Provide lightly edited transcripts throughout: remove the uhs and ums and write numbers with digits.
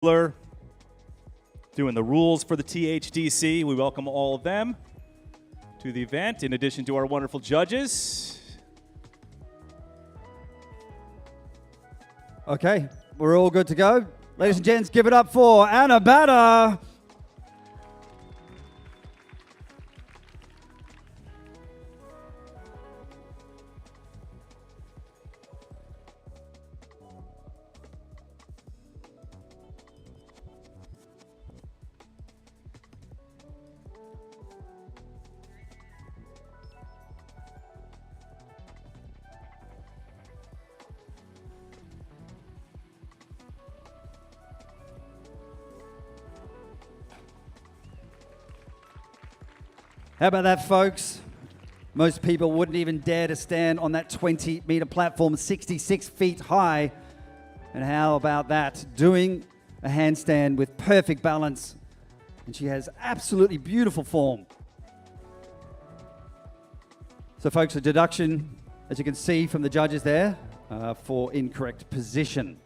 doing the rules for the THDC. We welcome all of them to the event, in addition to our wonderful judges. Okay, we're all good to go. Ladies and gents, give it up for Anna Batter. How about that, folks? Most people wouldn't even dare to stand on that 20-meter platform, 66 feet high. And how about that? Doing a handstand with perfect balance. And she has absolutely beautiful form. So, folks, a deduction, as you can see from the judges there, for incorrect position.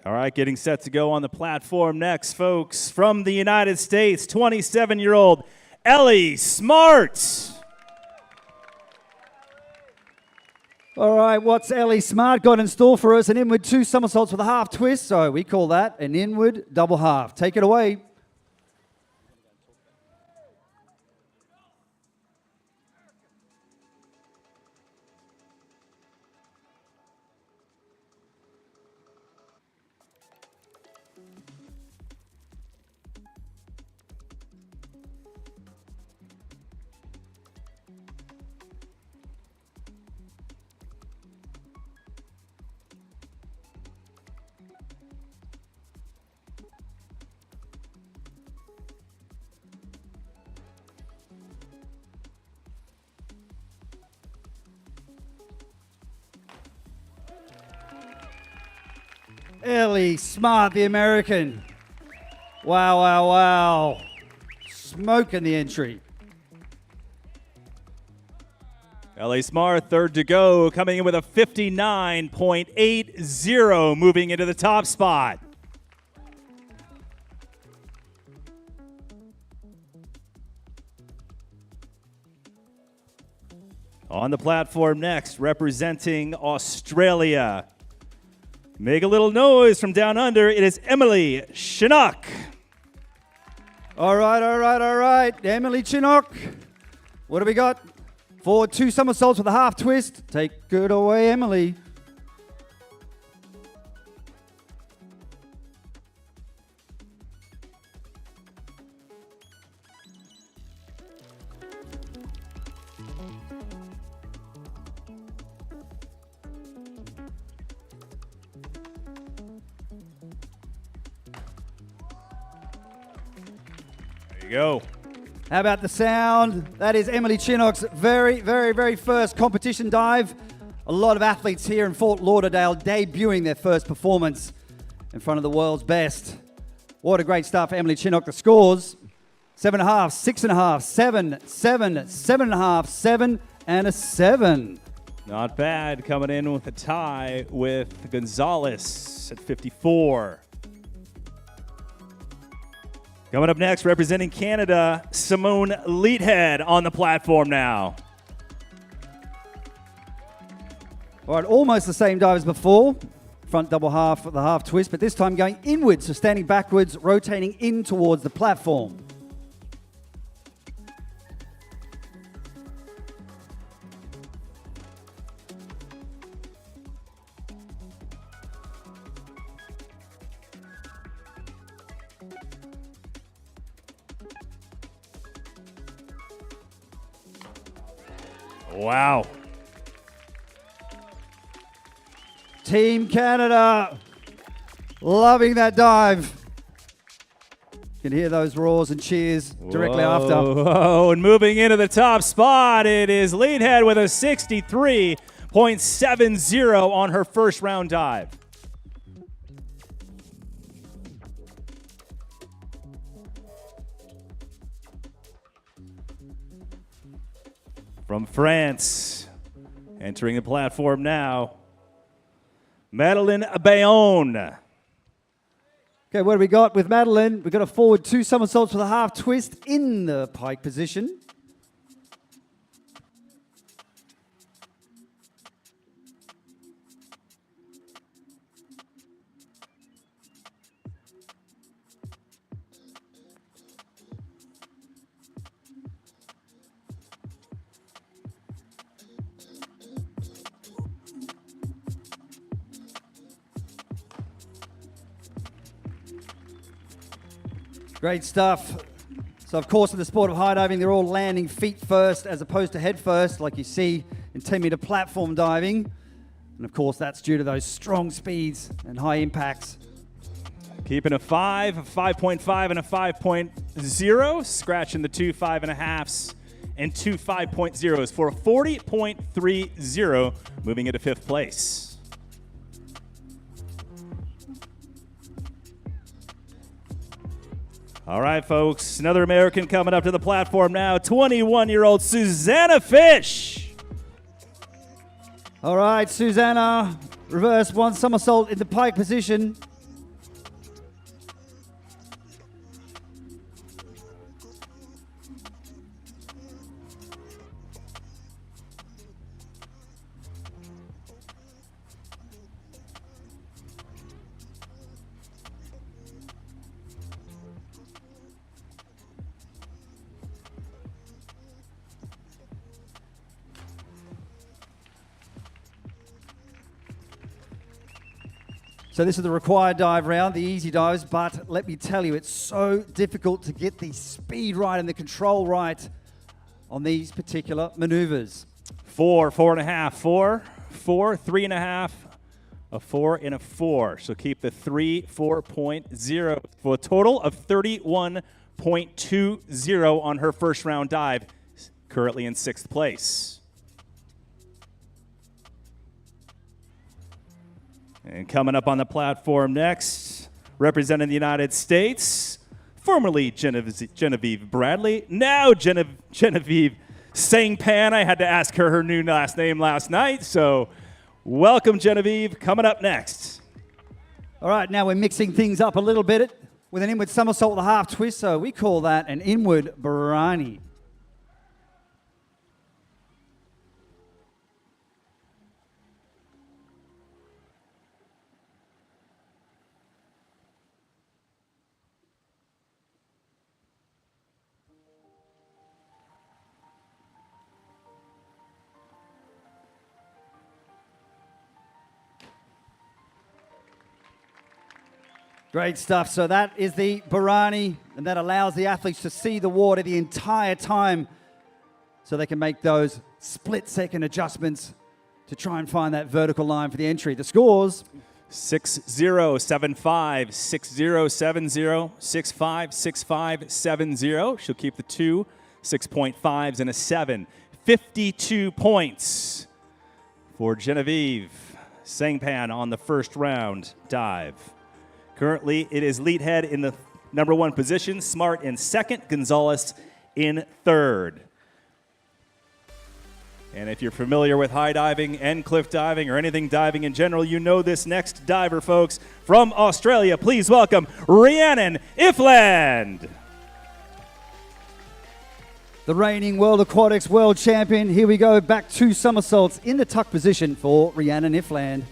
All right, getting set to go on the platform next, folks. From the United States, 27-year-old Ellie Smart. All right, what's Ellie Smart got in store for us? An inward 2 somersaults with a half twist. So we call that an inward double half. Take it away. Ellie Smart, the American. Wow, wow, wow. Smoking the entry. Ellie Smart, third to go, coming in with a 59.80, moving into the top spot. On the platform next, representing Australia. Make a little noise from down under. It is Emily Chinook. All right, all right, all right. Emily Chinook. What do we got? Forward 2 somersaults with a half twist. Take it away, Emily. There you go. How about the sound? That is Emily Chinook's very, very, very first competition dive. A lot of athletes here in Fort Lauderdale debuting their first performance in front of the world's best. What a great start for Emily Chinook. The scores, 7.5, 6.5, 7, 7, 7.5, 7, and a 7. Not bad, coming in with a tie with Gonzalez at 54. Coming up next, representing Canada, Simone Leathead on the platform now. All right, almost the same dive as before. Front double half with the half twist, but this time going inwards, so standing backwards, rotating in towards the platform. Wow. Team Canada, loving that dive. You can hear those roars and cheers directly after. Oh, and moving into the top spot, it is Leathead with a 63.70 on her first round dive. From France, entering the platform now, Madeleine Bayonne. Okay, what do we got with Madeleine? We've got a forward 2 somersaults with a half twist in the pike position. Great stuff. So of course in the sport of high diving, they're all landing feet first as opposed to head first, like you see in 10-meter platform diving. And of course that's due to those strong speeds and high impacts. Keeping a 5, a 5.5, and a 5.0. Scratching the 2 5.5s and 2 5.0s for a 40.30, moving into 5th place. All right, folks, another American coming up to the platform now, 21-year-old Susanna Fish. All right, Susanna, reverse 1 somersault in the pike position. So this is the required dive round, the easy dives, but let me tell you, it's so difficult to get the speed right and the control right on these particular maneuvers. 4, 4.5, 4, 4, 3.5, a 4, and a 4. So keep the 3, 4.0 for a total of 31.20 on her first round dive, currently in 6th place. And coming up on the platform next, representing the United States, formerly Genevieve Bradley, now Genevieve Sangpan. I had to ask her new last name last night, so welcome, Genevieve. Coming up next. All right, now we're mixing things up a little bit with an inward somersault with a half twist, so we call that an inward brani. Great stuff. So that is the Barani, and that allows the athletes to see the water the entire time so they can make those split-second adjustments to try and find that vertical line for the entry. The scores: 6-0-7-5, 6-0-7-0, 6-5, 6-5, 7-0. She'll keep the 2 6.5s and a 7. 52 points for Genevieve Sangpan on the first round dive. Currently, it is Leadhead in the number 1 position, Smart in 2nd, Gonzalez in 3rd. And if you're familiar with high diving and cliff diving or anything diving in general, you know this next diver, folks. From Australia, please welcome Rhiannon Ifland. The reigning World Aquatics World Champion. Here we go, back 2 somersaults in the tuck position for Rhiannon Ifland.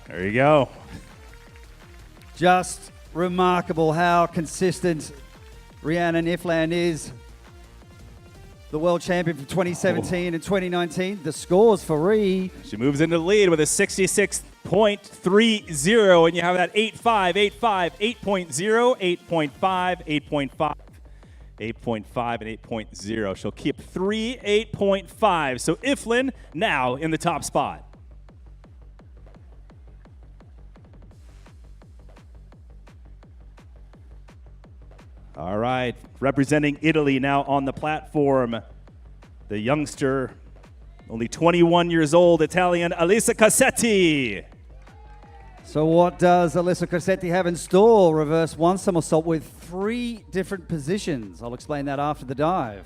There you go. Just remarkable how consistent Rhiannon Ifland is. The world champion from 2017 and 2019. The scores for Rhi. She moves into the lead with a 66.30, and you have that 8.5, 8.5, 8.0, 8.5, 8.5. 8.5 and 8.0. She'll keep 3 8.5. So Iflin now in the top spot. All right, representing Italy now on the platform. The youngster, only 21 years old, Italian Elisa Cassetti. So what does Elisa Cassetti have in store? Reverse one somersault with 3 different positions. I'll explain that after the dive.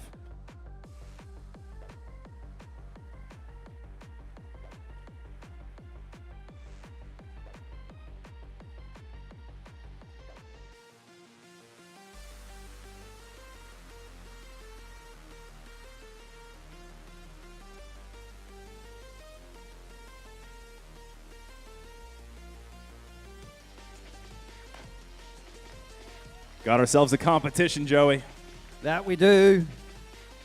Got ourselves a competition, Joey. That we do.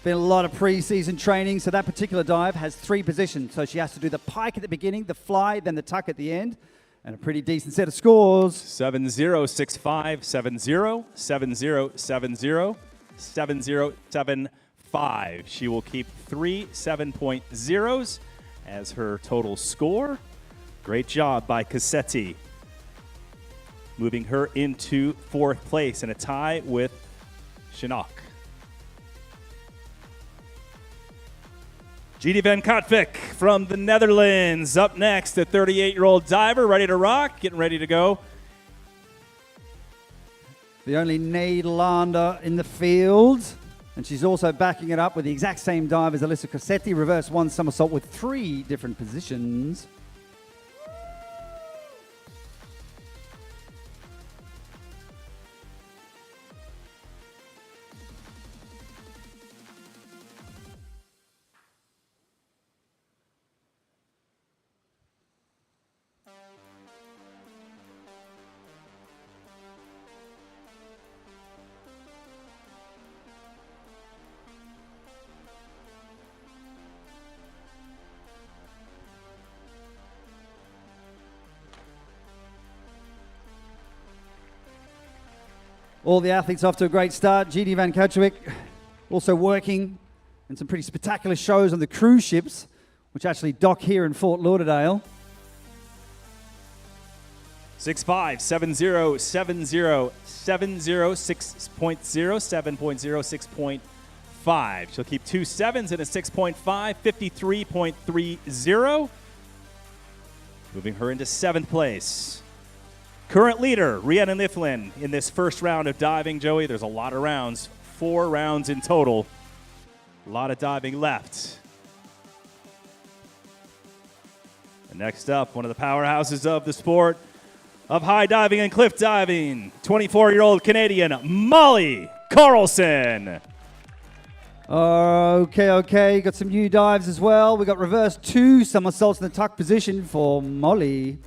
Been a lot of pre-season training, so that particular dive has 3 positions. So she has to do the pike at the beginning, the fly, then the tuck at the end, and a pretty decent set of scores. 7065, 70, 70, 70, 7075. She will keep 3 7.0s as her total score. Great job by Cassetti, moving her into 4th place in a tie with Chinook. Gidi van Kotvik from the Netherlands up next, the 38-year-old diver, ready to rock, getting ready to go. The only Nederlander in the field. And she's also backing it up with the exact same dive as Elisa Cassetti, reverse one somersault with 3 different positions. All the athletes off to a great start. Gidi van Kotvik also working in some pretty spectacular shows on the cruise ships, which actually dock here in Fort Lauderdale. 6.5, 70, 70, 70, 6.0, 7.0, 6.5. She'll keep 2 7s and a 6.5, 53.30. Moving her into 7th place. Current leader, Rhiannon Iflin, in this first round of diving, Joey. There's a lot of rounds, 4 rounds in total. A lot of diving left. And next up, one of the powerhouses of the sport of high diving and cliff diving, 24-year-old Canadian Molly Carlson. Okay. Got some new dives as well. We got reverse 2 somersaults in the tuck position for Molly.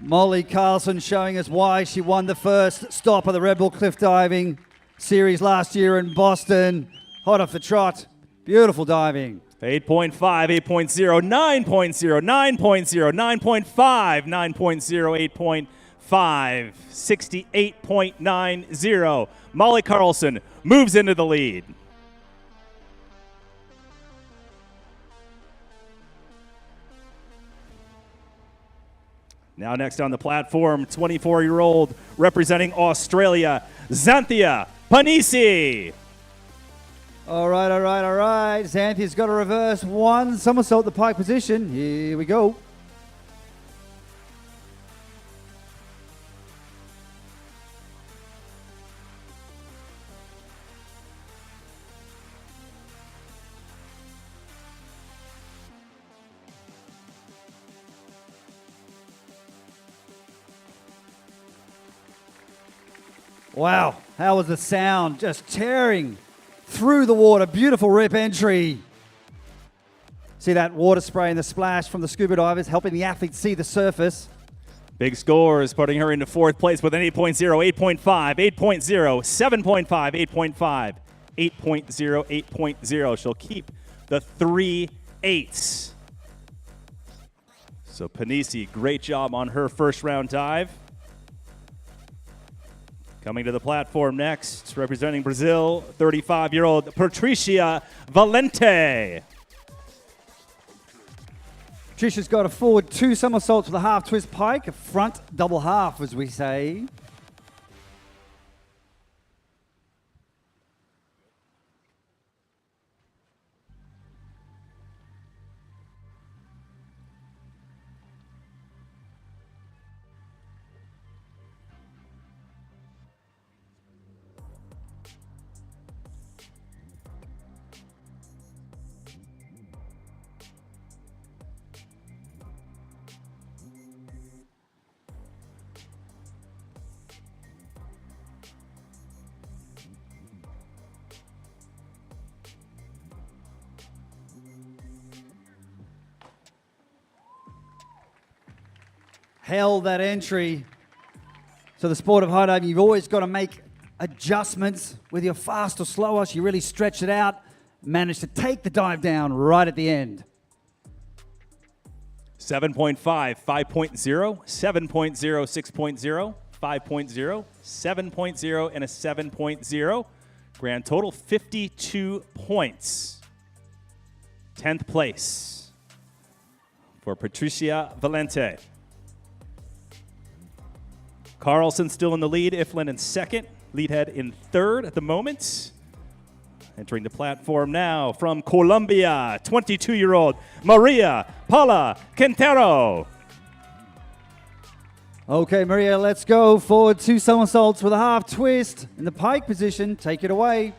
Molly Carlson showing us why she won the first stop of the Red Bull Cliff Diving Series last year in Boston. Hot off the trot. Beautiful diving. 8.5, 8.0, 9.0, 9.0, 9.5, 9.0, 8.5, 68.90. Molly Carlson moves into the lead. Now next on the platform, 24-year-old representing Australia, Xanthia Panisi. All right. Xanthia's got a reverse 1 somersault, the pike position. Here we go. Wow, how was the sound? Just tearing through the water. Beautiful rip entry. See that water spray and the splash from the scuba divers helping the athletes see the surface. Big scores, putting her into fourth place with an 8.0, 8.5, 8.0, 7.5, 8.5, 8.0, 8.0. She'll keep the 3 8s. So Panisi, great job on her first round dive. Coming to the platform next, representing Brazil, 35-year-old Patricia Valente. Patricia's got a forward 2 somersaults with a half twist pike, a front double half, as we say. Held that entry. So the sport of high diving, you've always got to make adjustments with your fast or slower. So you really stretch it out, manage to take the dive down right at the end. 7.5, 5.0, 7.0, 6.0, 5.0, 7.0, and a 7.0. Grand total 52 points. 10th place for Patricia Valente. Carlson still in the lead, Iflin in second, Leadhead in third at the moment. Entering the platform now from Colombia, 22-year-old Maria Paula Quintero. Okay, Maria, let's go. Forward 2 somersaults with a half twist in the pike position. Take it away.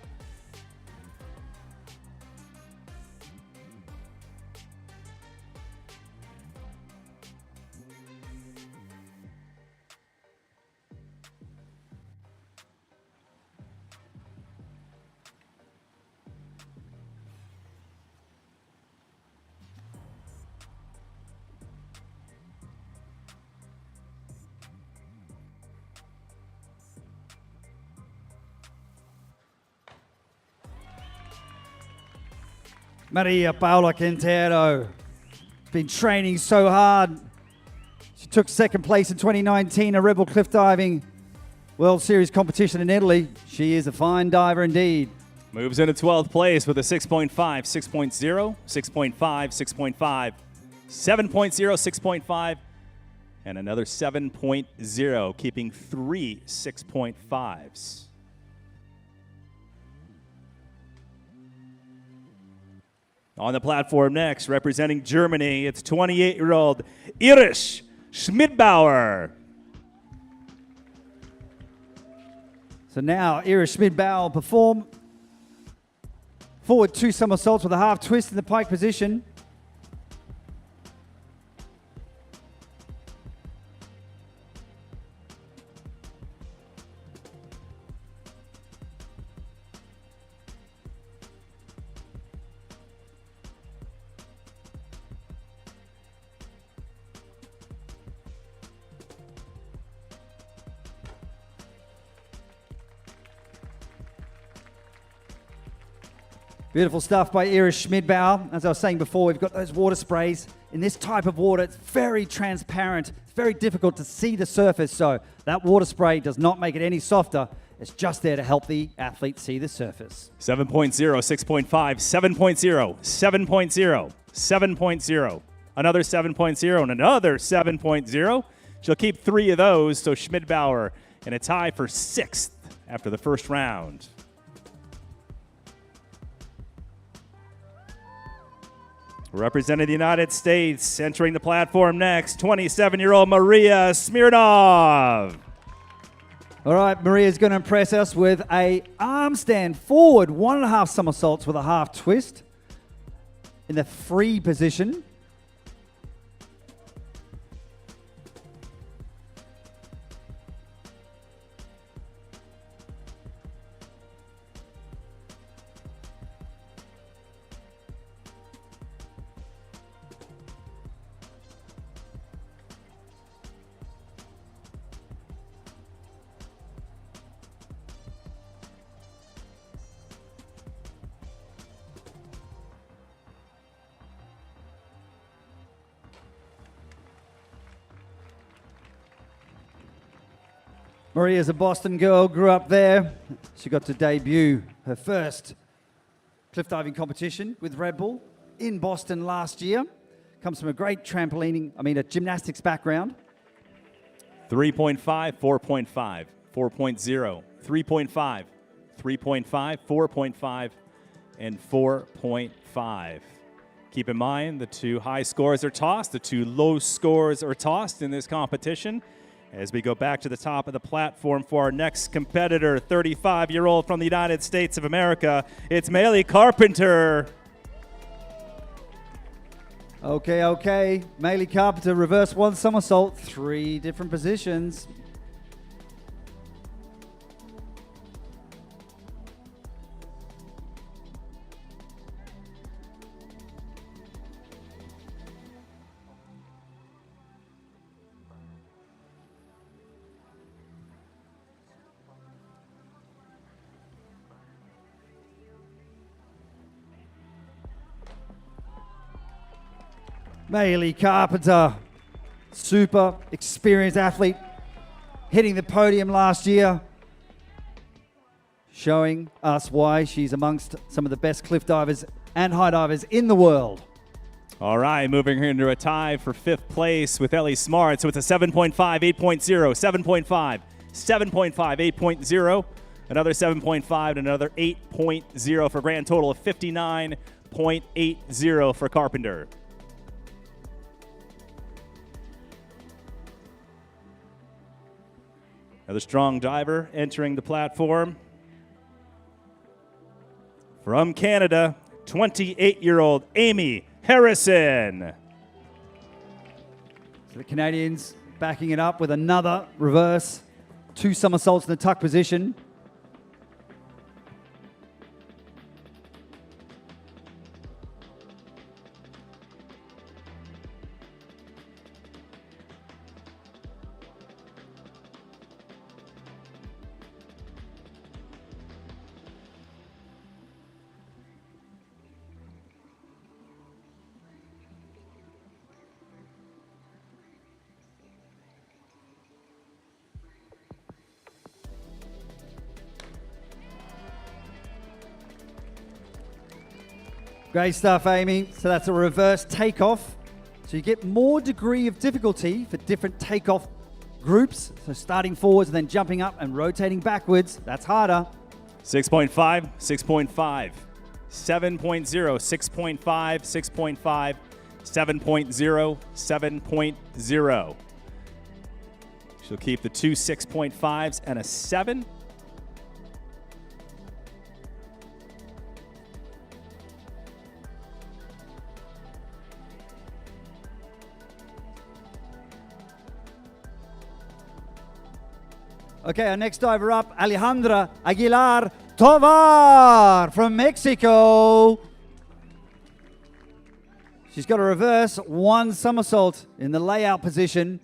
Maria Paula Quintero. Been training so hard. She took second place in 2019 at Rebel Cliff Diving World Series competition in Italy. She is a fine diver indeed. Moves into 12th place with a 6.5, 6.0, 6.5, 6.5, 7.0, 6.5, and another 7.0, keeping 3 6.5s. On the platform next, representing Germany, it's 28-year-old Iris Schmidbauer. So now Iris Schmidbauer perform forward 2 somersaults with a half twist in the pike position. Beautiful stuff by Iris Schmidbauer. As I was saying before, we've got those water sprays. In this type of water, it's very transparent. It's very difficult to see the surface, so that water spray does not make it any softer. It's just there to help the athlete see the surface. 7.0, 6.5, 7.0, 7.0, 7.0, another 7.0, and another 7.0. She'll keep 3 of those, so Schmidbauer in a tie for 6th after the first round. Representing the United States, entering the platform next, 27-year-old Maria Smirnov. All right, Maria's going to impress us with a arm stand forward, 1.5 somersaults with a half twist in the free position. Maria's a Boston girl, grew up there. She got to debut her first cliff diving competition with Red Bull in Boston last year. Comes from a great a gymnastics background. 3.5, 4.5, 4.0, 3.5, 3.5, 4.5, and 4.5. Keep in mind, the two high scores are tossed, the two low scores are tossed in this competition. As we go back to the top of the platform for our next competitor, 35-year-old from the United States of America, it's Maylee Carpenter. Okay. Maylee Carpenter, reverse one somersault, 3 different positions. Maylee Carpenter, super experienced athlete, hitting the podium last year, showing us why she's amongst some of the best cliff divers and high divers in the world. All right, moving here into a tie for 5th place with Ellie Smart. So it's a 7.5, 8.0, 7.5, 7.5, 8.0, another 7.5, and another 8.0 for a grand total of 59.80 for Carpenter. Another strong diver entering the platform. From Canada, 28-year-old Amy Harrison. So the Canadians backing it up with another reverse, 2 somersaults in the tuck position. Great stuff, Amy. So that's a reverse takeoff. So you get more degree of difficulty for different takeoff groups. So starting forwards and then jumping up and rotating backwards, that's harder. 6.5, 6.5, 7.0, 6.5, 6.5, 7.0, 7.0. She'll keep the 2 6.5s and a 7. Okay, our next diver up, Alejandra Aguilar Tovar from Mexico. She's got a reverse 1 somersault in the layout position.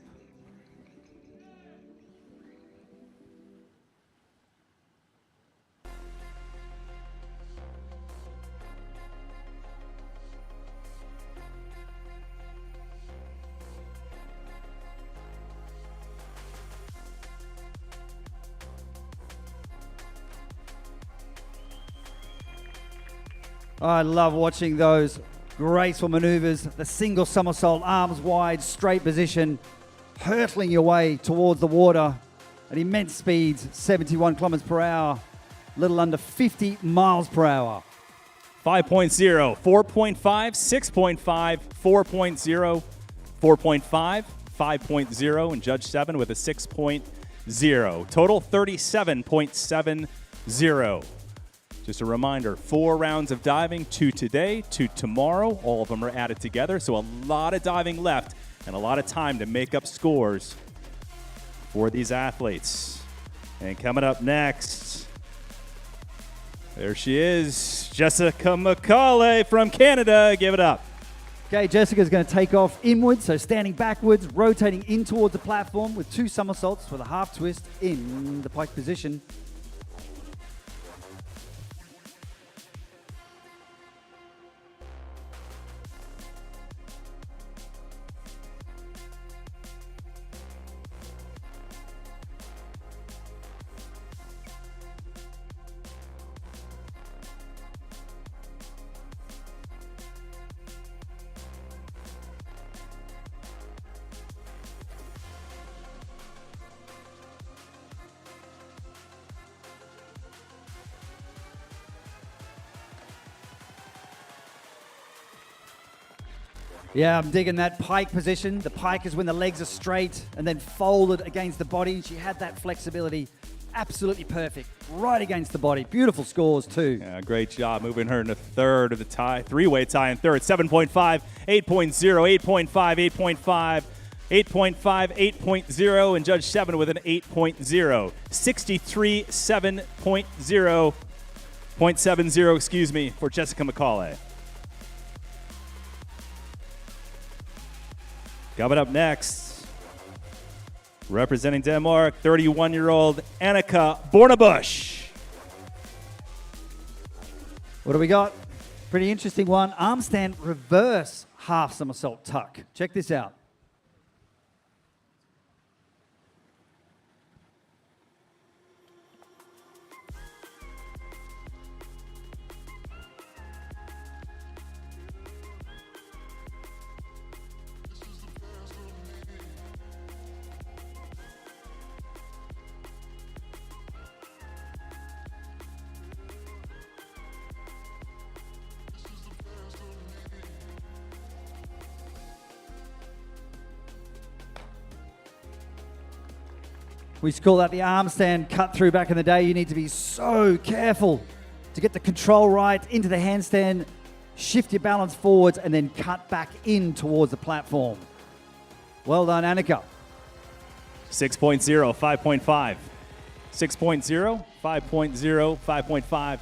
I love watching those graceful maneuvers, the single somersault, arms wide, straight position, hurtling your way towards the water at immense speeds, 71 kilometers per hour, little under 50 miles per hour. 5.0, 4.5, 6.5, 4.0, 4.5, 5.0, and Judge 7 with a 6.0. Total 37.70. Just a reminder, 4 rounds of diving, 2 today, 2 tomorrow. All of them are added together, so a lot of diving left and a lot of time to make up scores for these athletes. And coming up next, there she is, Jessica McCauley from Canada. Give it up. Okay, Jessica's going to take off inwards, so standing backwards, rotating in towards the platform with 2 somersaults with a half twist in the pike position. Yeah, I'm digging that pike position. The pike is when the legs are straight and then folded against the body. She had that flexibility. Absolutely perfect. Right against the body. Beautiful scores too. Yeah, great job moving her into third of the tie. Three-way tie in third. 7.5, 8.0, 8.5, 8.5, 8.5, 8.0, and Judge 7 with an 8.0. 63, 7.0, 0.70, excuse me, for Jessica McCauley. Coming up next, representing Denmark, 31-year-old Annika Bornebusch. What do we got? Pretty interesting one. Arm stand reverse half somersault tuck. Check this out. We used to call that the arm stand cut through back in the day. You need to be so careful to get the control right into the handstand, shift your balance forwards, and then cut back in towards the platform. Well done, Annika. 6.0, 5.5. 6.0, 5.0, 5.5,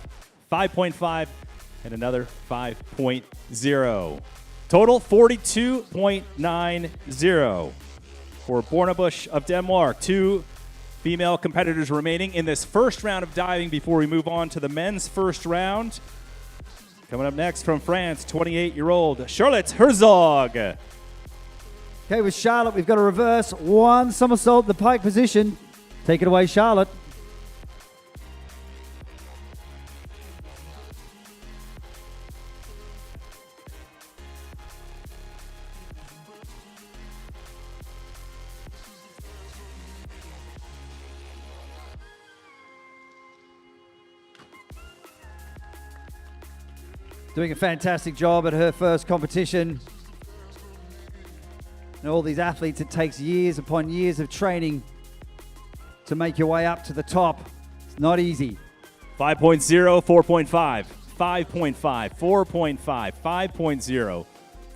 5.5, and another 5.0. Total 42.90 for Bornebusch of Denmark. Two female competitors remaining in this first round of diving before we move on to the men's first round. Coming up next from France, 28-year-old Charlotte Herzog. Okay, with Charlotte, we've got a reverse one somersault in the pike position. Take it away, Charlotte. Doing a fantastic job at her first competition. And all these athletes, it takes years upon years of training to make your way up to the top. It's not easy. 5.0, 4.5, 5.5, 4.5, 5.0,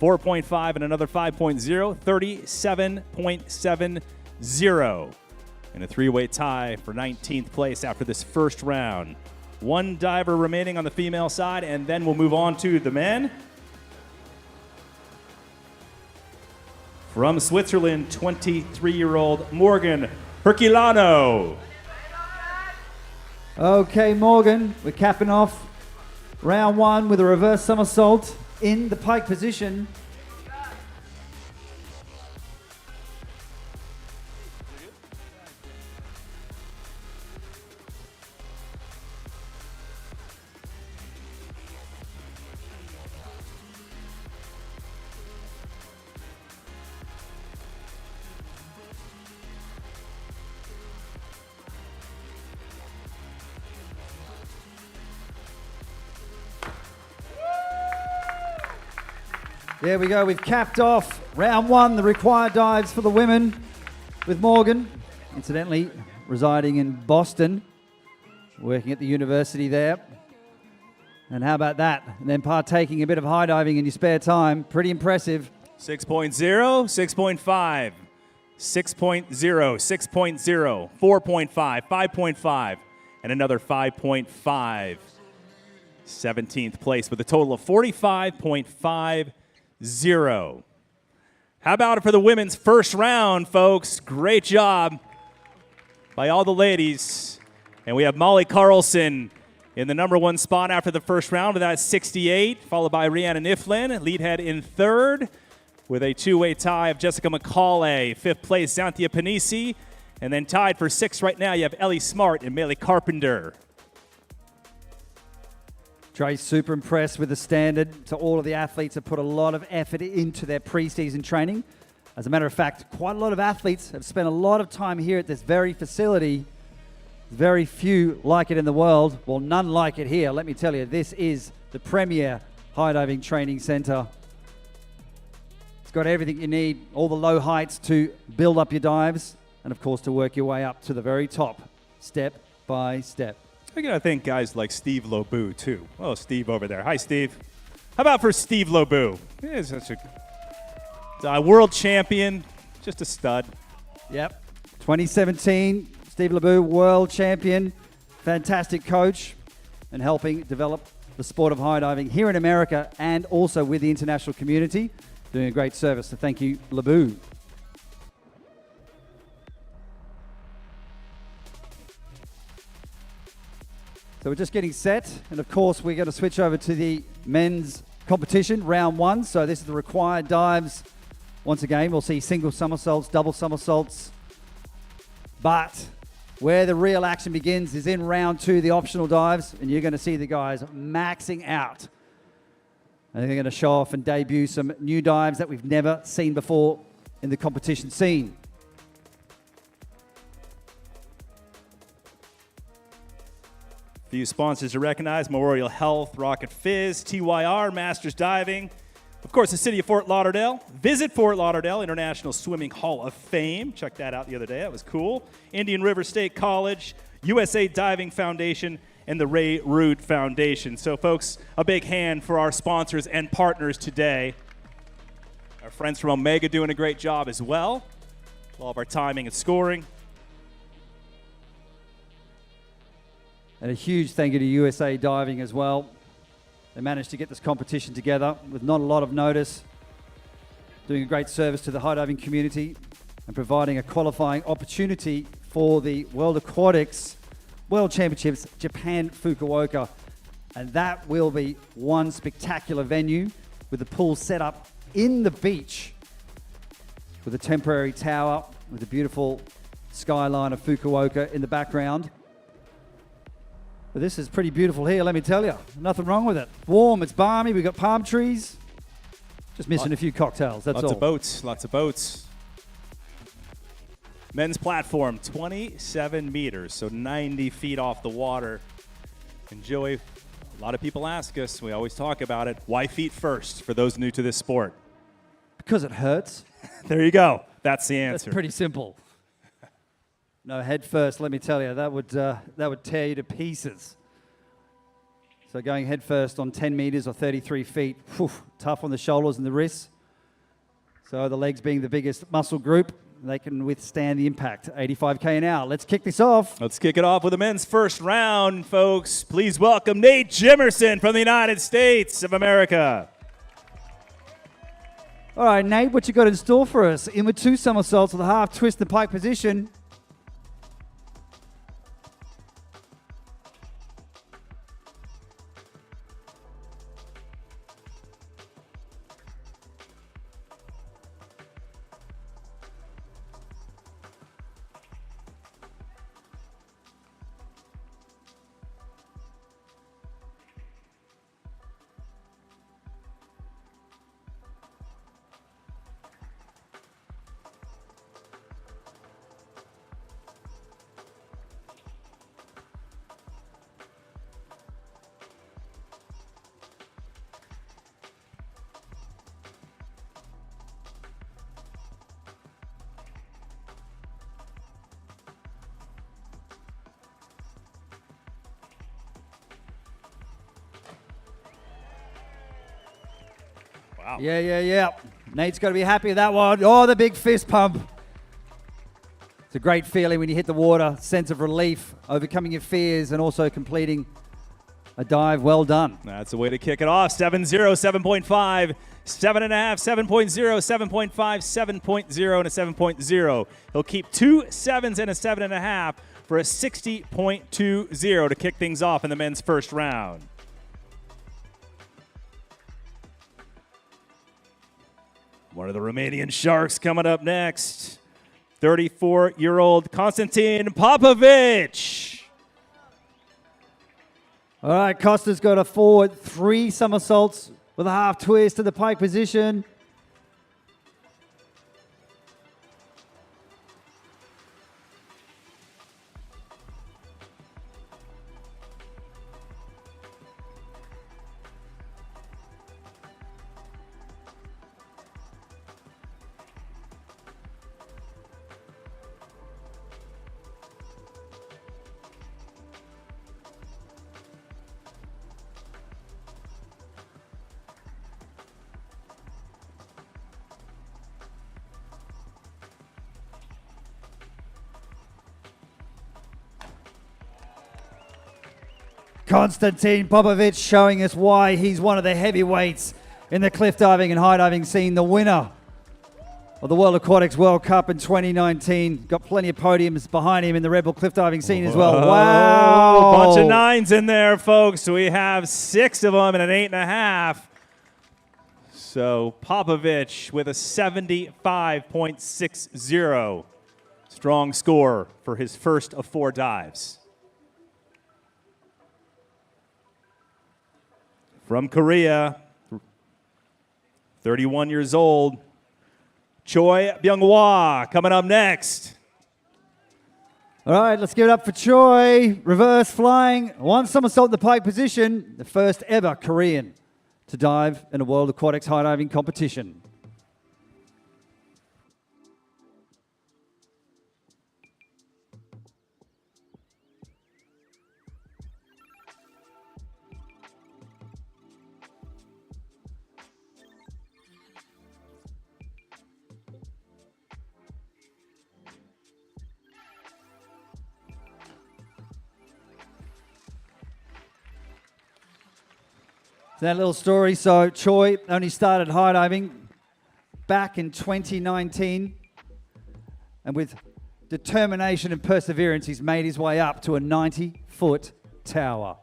4.5, and another 5.0, 37.70. And a three-way tie for 19th place after this first round. One diver remaining on the female side, and then we'll move on to the men. From Switzerland, 23-year-old Morgan Herculano. Okay, Morgan, we're capping off round one with a reverse somersault in the pike position. There we go, we've capped off round one, the required dives for the women with Morgan, incidentally residing in Boston, working at the university there. And how about that? And then partaking a bit of high diving in your spare time, pretty impressive. 6.0, 6.5, 6.0, 6.0, 4.5, 5.5, and another 5.5. 17th place with a total of 45.50. How about it for the women's first round, folks? Great job by all the ladies. And we have Molly Carlson in the number one spot after the first round with that 68, followed by Rhiannon Iflin, lead head in third with a two-way tie of Jessica McCauley. Fifth place, Xanthia Panisi. And then tied for sixth right now, you have Ellie Smart and Melee Carpenter. Dre's super impressed with the standard. So all of the athletes have put a lot of effort into their pre-season training. As a matter of fact, quite a lot of athletes have spent a lot of time here at this very facility. Very few like it in the world. Well, none like it here. Let me tell you, this is the premier high diving training center. got everything you need, all the low heights to build up your dives, and of course to work your way up to the very top, step by step. I gotta thank guys like Steve Lobu too. Oh, Steve over there. Hi, Steve. How about for Steve Lobu? He's such a world champion, just a stud. Yep. 2017, Steve Lebu, world champion, fantastic coach, and helping develop the sport of high diving here in America and also with the international community, doing a great service. So thank you, Lebu. So we're just getting set, and of course we're going to switch over to the men's competition, round one. So this is the required dives. Once again, we'll see single somersaults, double somersaults, but where the real action begins is in round two, the optional dives, and you're going to see the guys maxing out. And they're going to show off and debut some new dives that we've never seen before in the competition scene. Few sponsors to recognize: Memorial Health, Rocket Fizz, TYR, Masters Diving. Of course, the city of Fort Lauderdale. Visit Fort Lauderdale International Swimming Hall of Fame. Checked that out the other day. That was cool. Indian River State College, USA Diving Foundation, and the Ray Root Foundation. So, folks, a big hand for our sponsors and partners today. Our friends from Omega doing a great job as well. All of our timing and scoring. And a huge thank you to USA Diving as well. They managed to get this competition together with not a lot of notice, doing a great service to the high diving community and providing a qualifying opportunity for the World Aquatics World Championships Japan Fukuoka. And that will be one spectacular venue with the pool set up in the beach with a temporary tower with the beautiful skyline of Fukuoka in the background. But this is pretty beautiful here, let me tell you. Nothing wrong with it. Warm, it's balmy, we've got palm trees. Just missing a few cocktails, that's all. Lots of boats. Men's platform, 27 meters, so 90 feet off the water. And Joey, a lot of people ask us, we always talk about it, why feet first for those new to this sport? Because it hurts. There you go. That's the answer. That's pretty simple. No, head first, let me tell you, that would tear you to pieces. So going head first on 10 meters or 33 feet, whew, tough on the shoulders and the wrists. So the legs being the biggest muscle group, they can withstand the impact. 85K an hour. Let's kick this off. Let's kick it off with the men's first round, folks. Please welcome Nate Jimerson from the United States of America. All right, Nate, what you got in store for us? In with two somersaults with a half twist in the pike position. Wow. Yeah. Nate's got to be happy with that one. Oh, the big fist pump. It's a great feeling when you hit the water, sense of relief, overcoming your fears, and also completing a dive. Well done. That's the way to kick it off. 7-0, 7.5, 7.5, 7.0, 7.5, 7.0, and a 7.0. He'll keep 2 7s and a 7.5 for a 60.20 to kick things off in the men's first round. One of the Romanian Sharks coming up next. 34-year-old Konstantin Popovic. All right, Costa's got a forward 3 somersaults with a half twist to the pike position. Konstantin Popovic showing us why he's one of the heavyweights in the cliff diving and high diving scene, the winner of the World Aquatics World Cup in 2019. Got plenty of podiums behind him in the Red Bull cliff diving scene as well. Wow. Bunch of nines in there, folks. We have 6 of them and an 8.5. So Popovic with a 75.60. Strong score for his first of 4 dives. From Korea, 31 years old, Choi Byung-hwa coming up next. All right, let's give it up for Choi. Reverse flying, 1 somersault in the pike position, the first ever Korean to dive in a World Aquatics high diving competition. That little story. So Choi only started high diving back in 2019, and with determination and perseverance, he's made his way up to a 90-foot tower.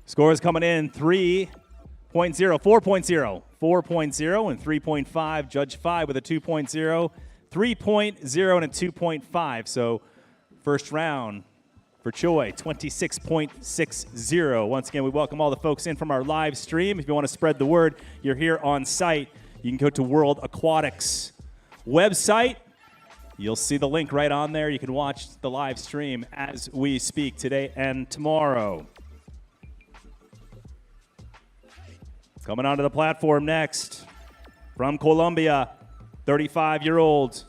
Scores coming in 3.0, 4.0, 4.0, and 3.5. Judge 5 with a 2.0, 3.0, and a 2.5. So first round for Choi, 26.60. Once again, we welcome all the folks in from our live stream. If you want to spread the word, you're here on site. You can go to World Aquatics website. You'll see the link right on there. You can watch the live stream as we speak today and tomorrow. Coming onto the platform next, from Colombia, 35-year-old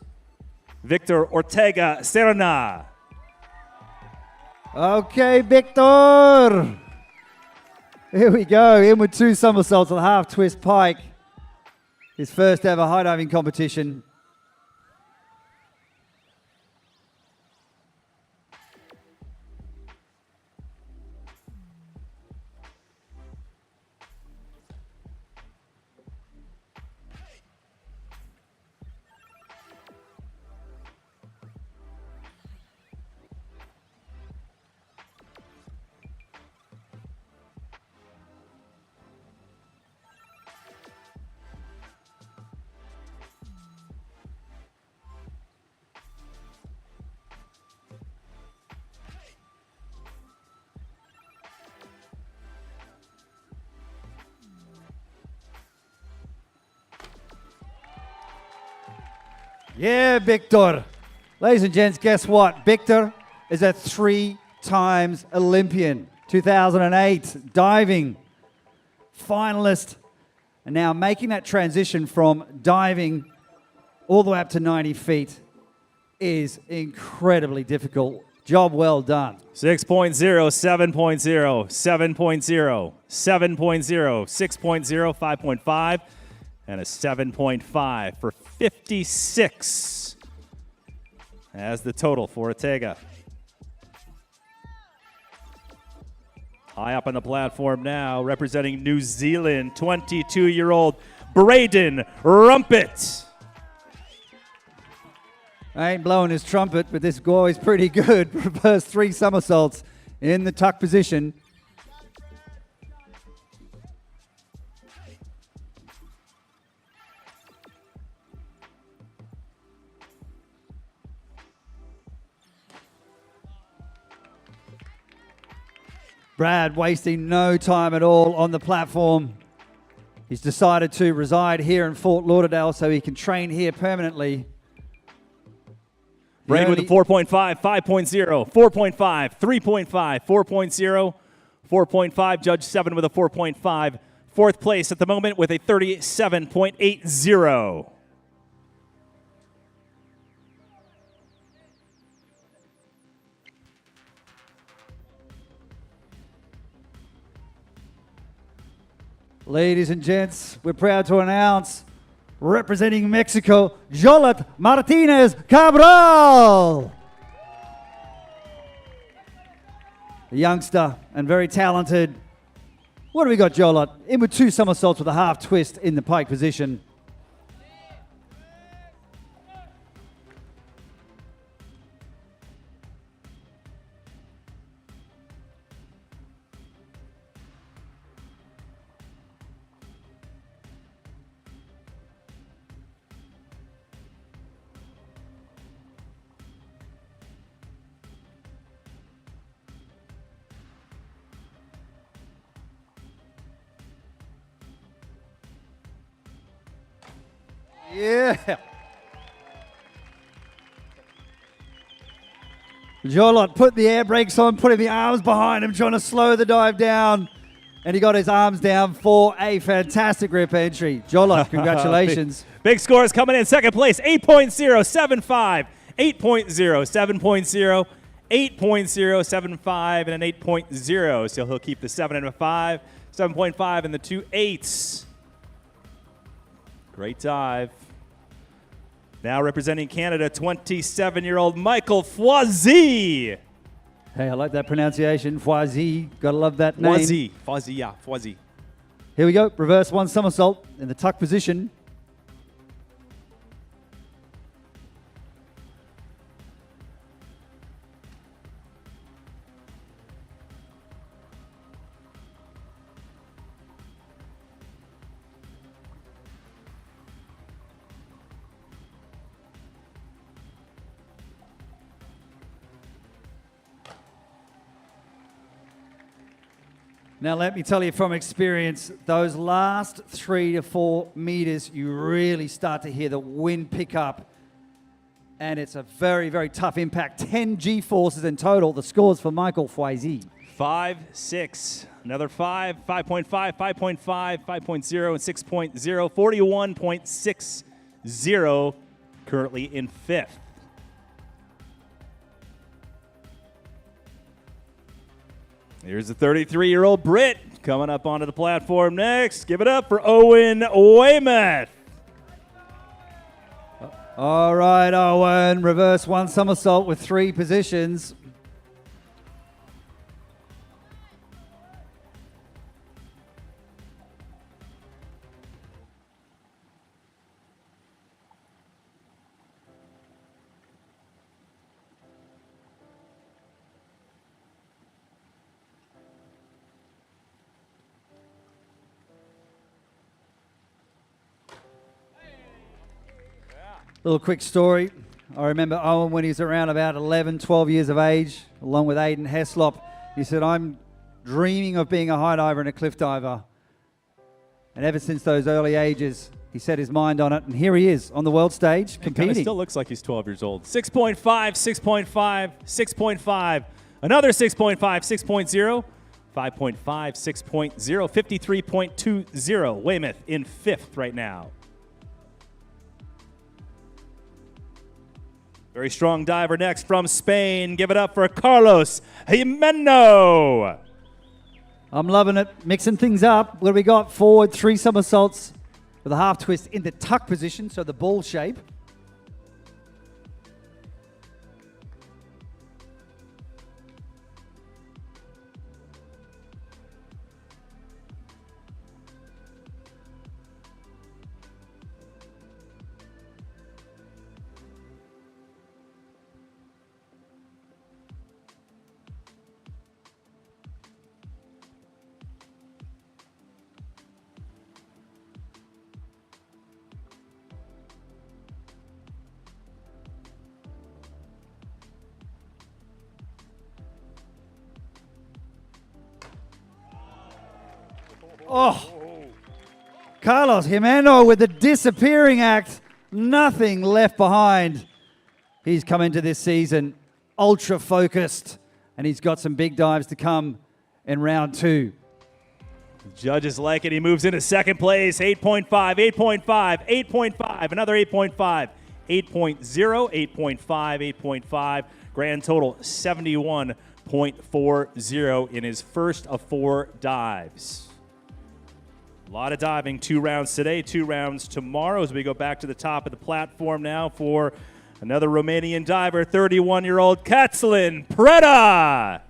Victor Ortega Serna. Okay, Victor. Here we go. In with 2 somersaults on the half twist pike. His first ever high diving competition. Yeah, Victor. Ladies and gents, guess what? Victor is a 3-times Olympian. 2008 diving finalist, and now making that transition from diving all the way up to 90 feet is incredibly difficult. Job well done. 6.0, 7.0, 7.0, 7.0, 6.0, 5.5, and a 7.5 for 56 as the total for Ortega. High up on the platform now, representing New Zealand, 22-year-old Braden Rumpet. I ain't blowing his trumpet, but this guy is pretty good. Reverse 3 somersaults in the tuck position. Brad wasting no time at all on the platform. He's decided to reside here in Fort Lauderdale so he can train here permanently. Braden with a 4.5, 5.0, 4.5, 3.5, 4.0, 4.5. Judge 7 with a 4.5. Fourth place at the moment with a 37.80. Ladies and gents, we're proud to announce, representing Mexico, Jolet Martinez Cabral. a youngster and very talented. What do we got, Jolot? In with 2 somersaults with a half twist in the pike position. Yeah. Jolot put the air brakes on, putting the arms behind him, trying to slow the dive down. And he got his arms down for a fantastic rip entry. Jolot, congratulations. Big scores coming in. Second place, 8.075, 8.0, 8.075, and an 8.0. So he'll keep the 7 and a 5, 7.5, and the 2 8s. Great dive. Now representing Canada, 27-year-old Michael Foisy. Hey, I like that pronunciation. Foisy. Gotta love that name. Foisy, yeah, Foisy. Here we go. Reverse 1 somersault in the tuck position. Now, let me tell you from experience, those last 3 to 4 meters, you really start to hear the wind pick up. And it's a very, very tough impact. 10 G-forces in total. The scores for Michael Foisy. 5, 6, another 5, 5.5, 5.5, 5.0, and 6.0, 41.60, currently in 5th. Here's the 33-year-old Brit coming up onto the platform next. Give it up for Owen Weymouth. All right, Owen. Reverse 1 somersault with 3 positions. Little quick story. I remember Owen when he was around about 11, 12 years of age, along with Aidan Heslop. He said, I'm dreaming of being a high diver and a cliff diver. And ever since those early ages, he set his mind on it. And here he is on the world stage competing. He still looks like he's 12 years old. 6.5, 6.5, 6.5, another 6.5, 6.0, 5.5, 6.0, 53.20. Weymouth in 5th right now. Very strong diver next from Spain. Give it up for Carlos Jimeno. I'm loving it. Mixing things up. What do we got? Forward 3 somersaults with a half twist in the tuck position, so the ball shape. Oh, Carlos Jimeno with the disappearing act. Nothing left behind. He's come into this season ultra focused, and he's got some big dives to come in round 2. Judges like it. He moves into second place. 8.5, 8.5, 8.5, another 8.5, 8.0, 8.5, 8.5. Grand total 71.40 in his first of 4 dives. A lot of diving, 2 rounds today, 2 rounds tomorrow as we go back to the top of the platform now for another Romanian diver, 31-year-old Cătălin Preda.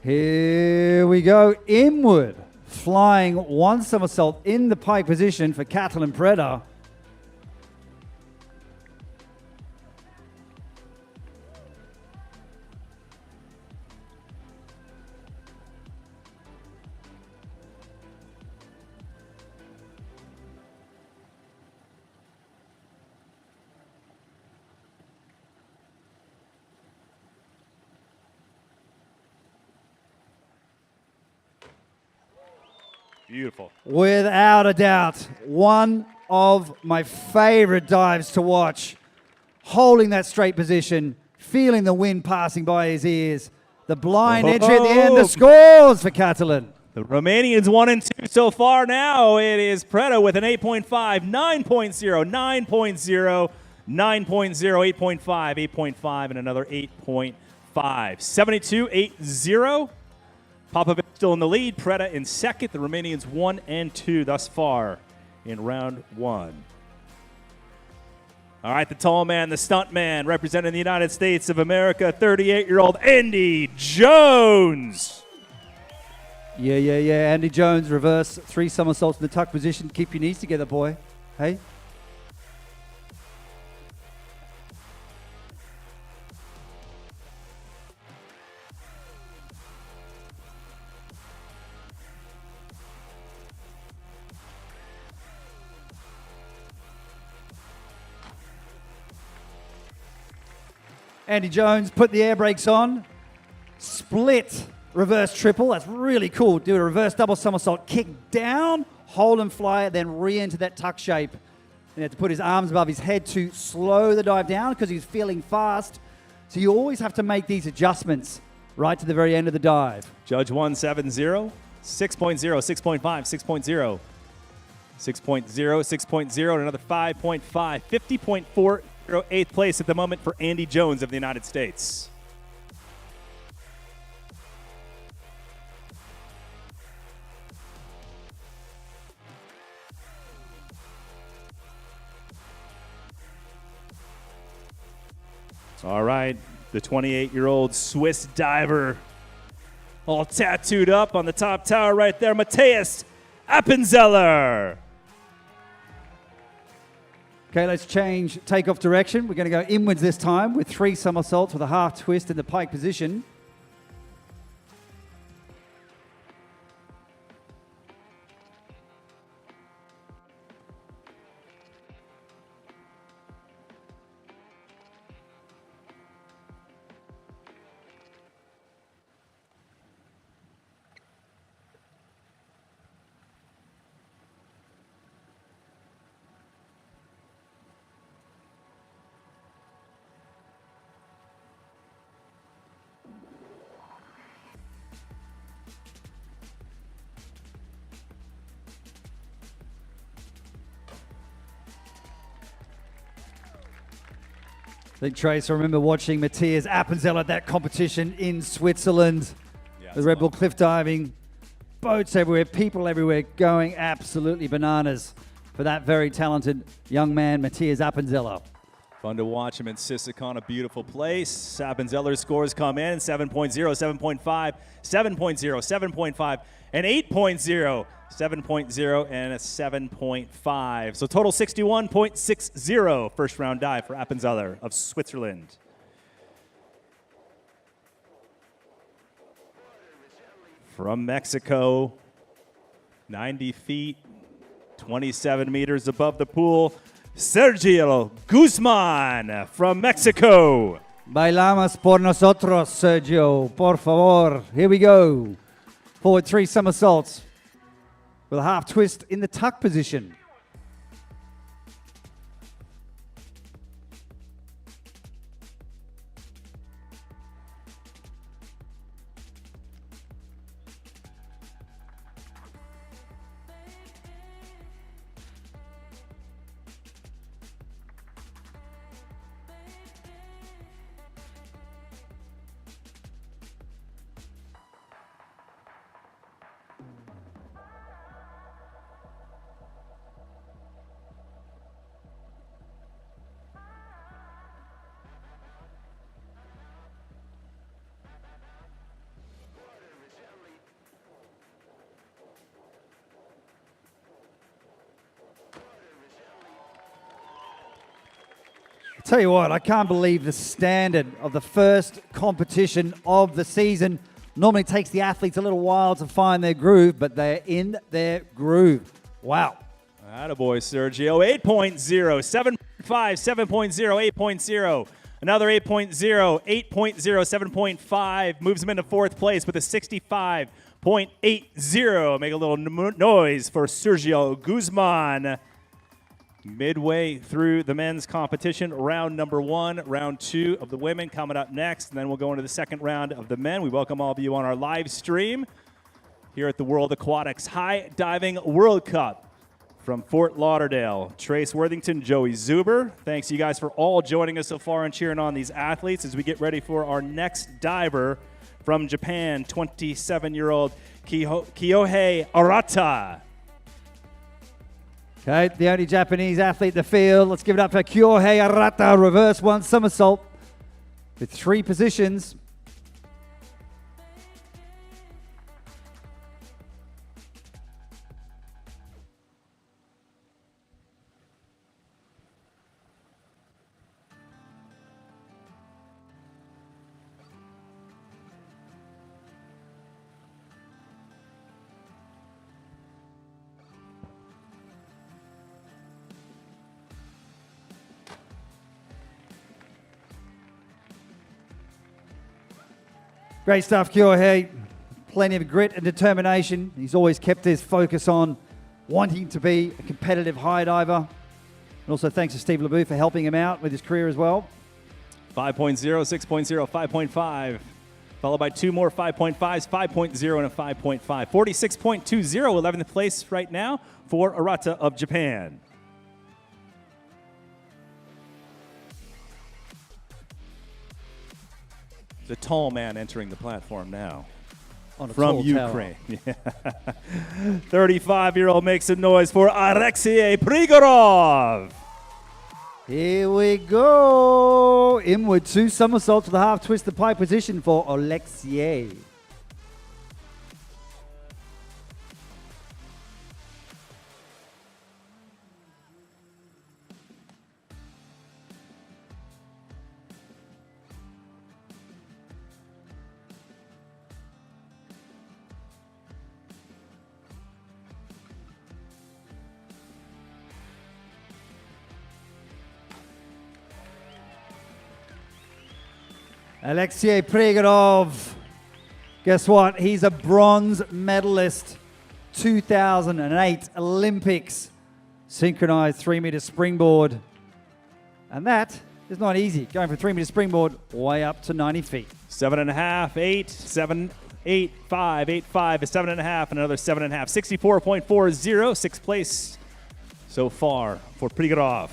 Here we go. Inward. Flying one somersault in the pike position for Catalin Preda. Beautiful. Without a doubt, one of my favorite dives to watch. Holding that straight position, feeling the wind passing by his ears. The blind entry at the end, the scores for Catalin. The Romanians 1 and 2 so far now. It is Preda with an 8.5, 9.0, 9.0, 9.0, 8.5, 8.5, and another 8.5. 72-80. Popovic still in the lead. Preda in second. The Romanians 1 and 2 thus far in round 1. All right, the tall man, the stunt man, representing the United States of America, 38-year-old Andy Jones. Yeah. Andy Jones, reverse 3 somersaults in the tuck position. Keep your knees together, boy. Hey. Andy Jones put the air brakes on, split reverse triple. That's really cool. Do a reverse double somersault, kick down, hold and fly, then re-enter that tuck shape. And he had to put his arms above his head to slow the dive down because he's feeling fast. So you always have to make these adjustments right to the very end of the dive. Judge 170, 6.0, 6.5, 6.0, 6.0, 6.0, and another 5.5, 50.4. 8th place at the moment for Andy Jones of the United States. All right, the 28-year-old Swiss diver, all tattooed up on the top tower right there, Matthias Appenzeller. Okay, let's change takeoff direction. We're going to go inwards this time with 3 somersaults with a half twist in the pike position. I think, Trace, I remember watching Matthias Appenzeller at that competition in Switzerland. Yeah, the Red Bull cliff diving, boats everywhere, people everywhere, going absolutely bananas for that very talented young man, Matthias Appenzeller. Fun to watch him in Sissicon, a beautiful place. Appenzeller's scores come in 7.0, 7.5, 7.0, 7.5, and 8.0. 7.0 and a 7.5. So total 61.60 first round dive for Appenzeller of Switzerland. From Mexico, 90 feet, 27 meters above the pool, Sergio Guzman from Mexico. Bailamos por nosotros, Sergio, por favor. Here we go. Forward 3 somersaults with a half twist in the tuck position. Tell you what, I can't believe the standard of the first competition of the season. Normally takes the athletes a little while to find their groove, but they're in their groove. Wow. Attaboy, Sergio. 8.0, 7.5, 7.0, 8.0. Another 8.0, 8.0, 7.5. Moves him into fourth place with a 65.80. Make a little noise for Sergio Guzman. Midway through the men's competition, round number 1, round 2 of the women coming up next, and then we'll go into the second round of the men. We welcome all of you on our live stream here at the World Aquatics High Diving World Cup from Fort Lauderdale. Trace Worthington, Joey Zuber. Thanks you guys for all joining us so far and cheering on these athletes as we get ready for our next diver from Japan, 27-year-old Kyohei Arata. Okay, the only Japanese athlete in the field. Let's give it up for Kyohei Arata, reverse one somersault with 3 positions. Great stuff, Kyohei. Plenty of grit and determination. He's always kept his focus on wanting to be a competitive high diver. And also thanks to Steve LeBouf for helping him out with his career as well. 5.0, 6.0, 5.5. Followed by 2 more 5.5s, 5.0 and a 5.5. 46.20, 11th place right now for Arata of Japan. The tall man entering the platform now. From Ukraine. 35-year-old makes some noise for Alexei Prigorov. Here we go. Inward 2 somersaults with a half twist the pike position for Alexei. Alexei Prigorov, guess what? He's a bronze medalist, 2008 Olympics, synchronized 3-meter springboard. And that is not easy, going from 3-meter springboard way up to 90 feet. 7.5, 8, 7, 8, 5, 8, 5, 7.5, and another 7.5. 64.40, 6th place so far for Prigorov.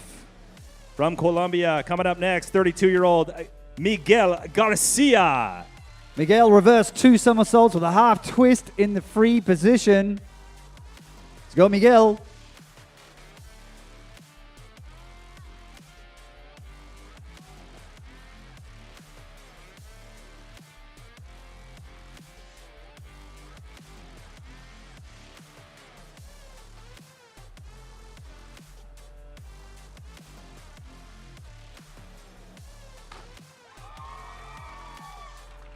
From Colombia, coming up next, 32-year-old Miguel Garcia. Miguel reversed 2 somersaults with a half twist in the free position. Let's go, Miguel.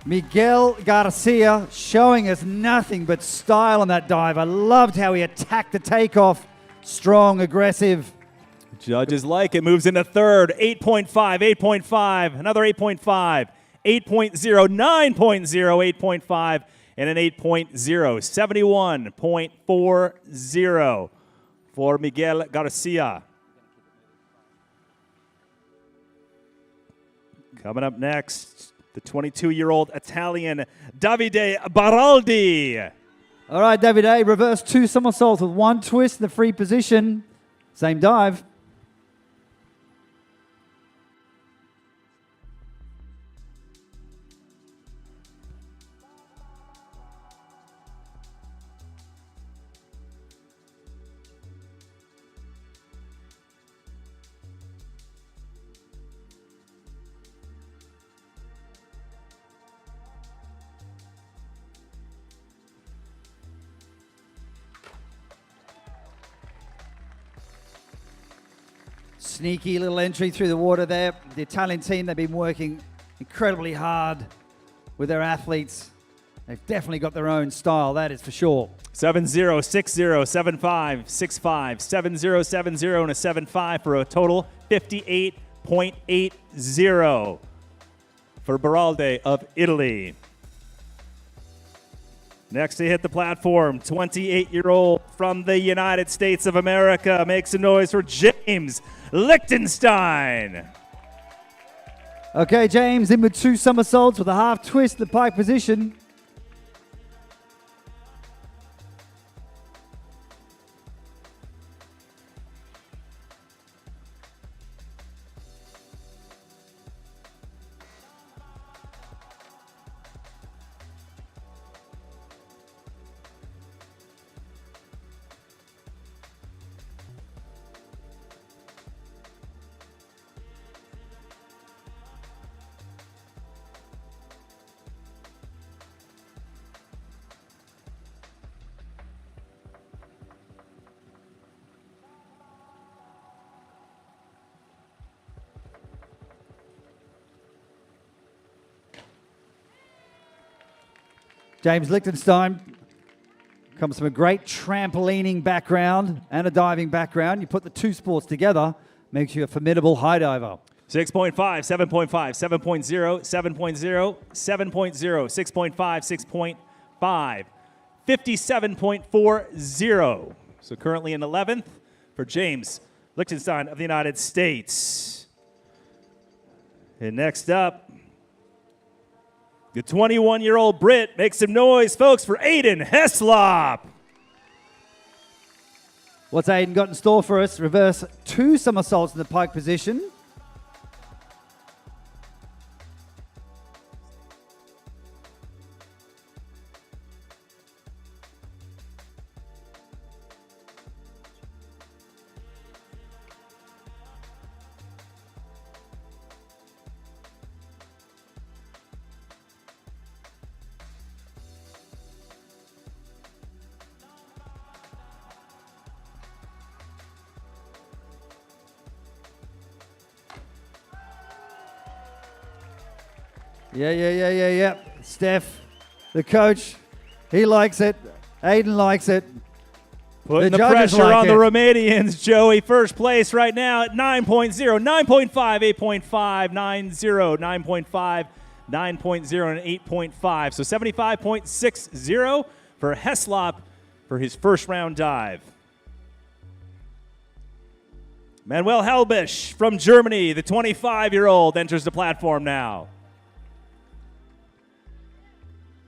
Miguel Garcia showing us nothing but style on that dive. I loved how he attacked the takeoff. Strong, aggressive. Judges like it. Moves into third. 8.5, 8.5, another 8.5, 8.0, 9.0, 8.5, and an 8.0. 71.40 for Miguel Garcia. Coming up next, the 22-year-old Italian Davide Baraldi. All right, Davide, reverse 2 somersaults with 1 twist in the free position. Same dive. Sneaky little entry through the water there. The Italian team, they've been working incredibly hard with their athletes. They've definitely got their own style, that is for sure. 7-0, 6-0, 7-5, 6-5, 7-0, 7-0, and a 7-5 for a total 58.80 for Baralde of Italy. Next to hit the platform, 28-year-old from the United States of America. Make some noise for James Lichtenstein. Okay, James in with 2 somersaults with a half twist, the pike position. James Lichtenstein comes from a great trampolining background and a diving background. You put the 2 sports together, makes you a formidable high diver. 6.5, 7.5, 7.0, 7.0, 7.0, 6.5, 6.5, 57.40. So currently in 11th for James Lichtenstein of the United States. And next up, the 21-year-old Brit. Make some noise, folks, for Aiden Heslop. What's Aiden got in store for us? Reverse 2 somersaults in the pike position. Yeah. Steph, the coach, he likes it. Aiden likes it. Putting the pressure on the Romanians, Joey. First place right now at 9.0, 9.5, 8.5, 9.0, 9.5, 9.0, and 8.5. So 75.60 for Heslop for his first round dive. Manuel Helbisch from Germany, the 25-year-old, enters the platform now.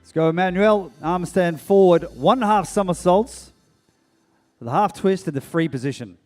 Let's go, Manuel. Arm stand forward, 1.5 somersaults with a half twist in the free position.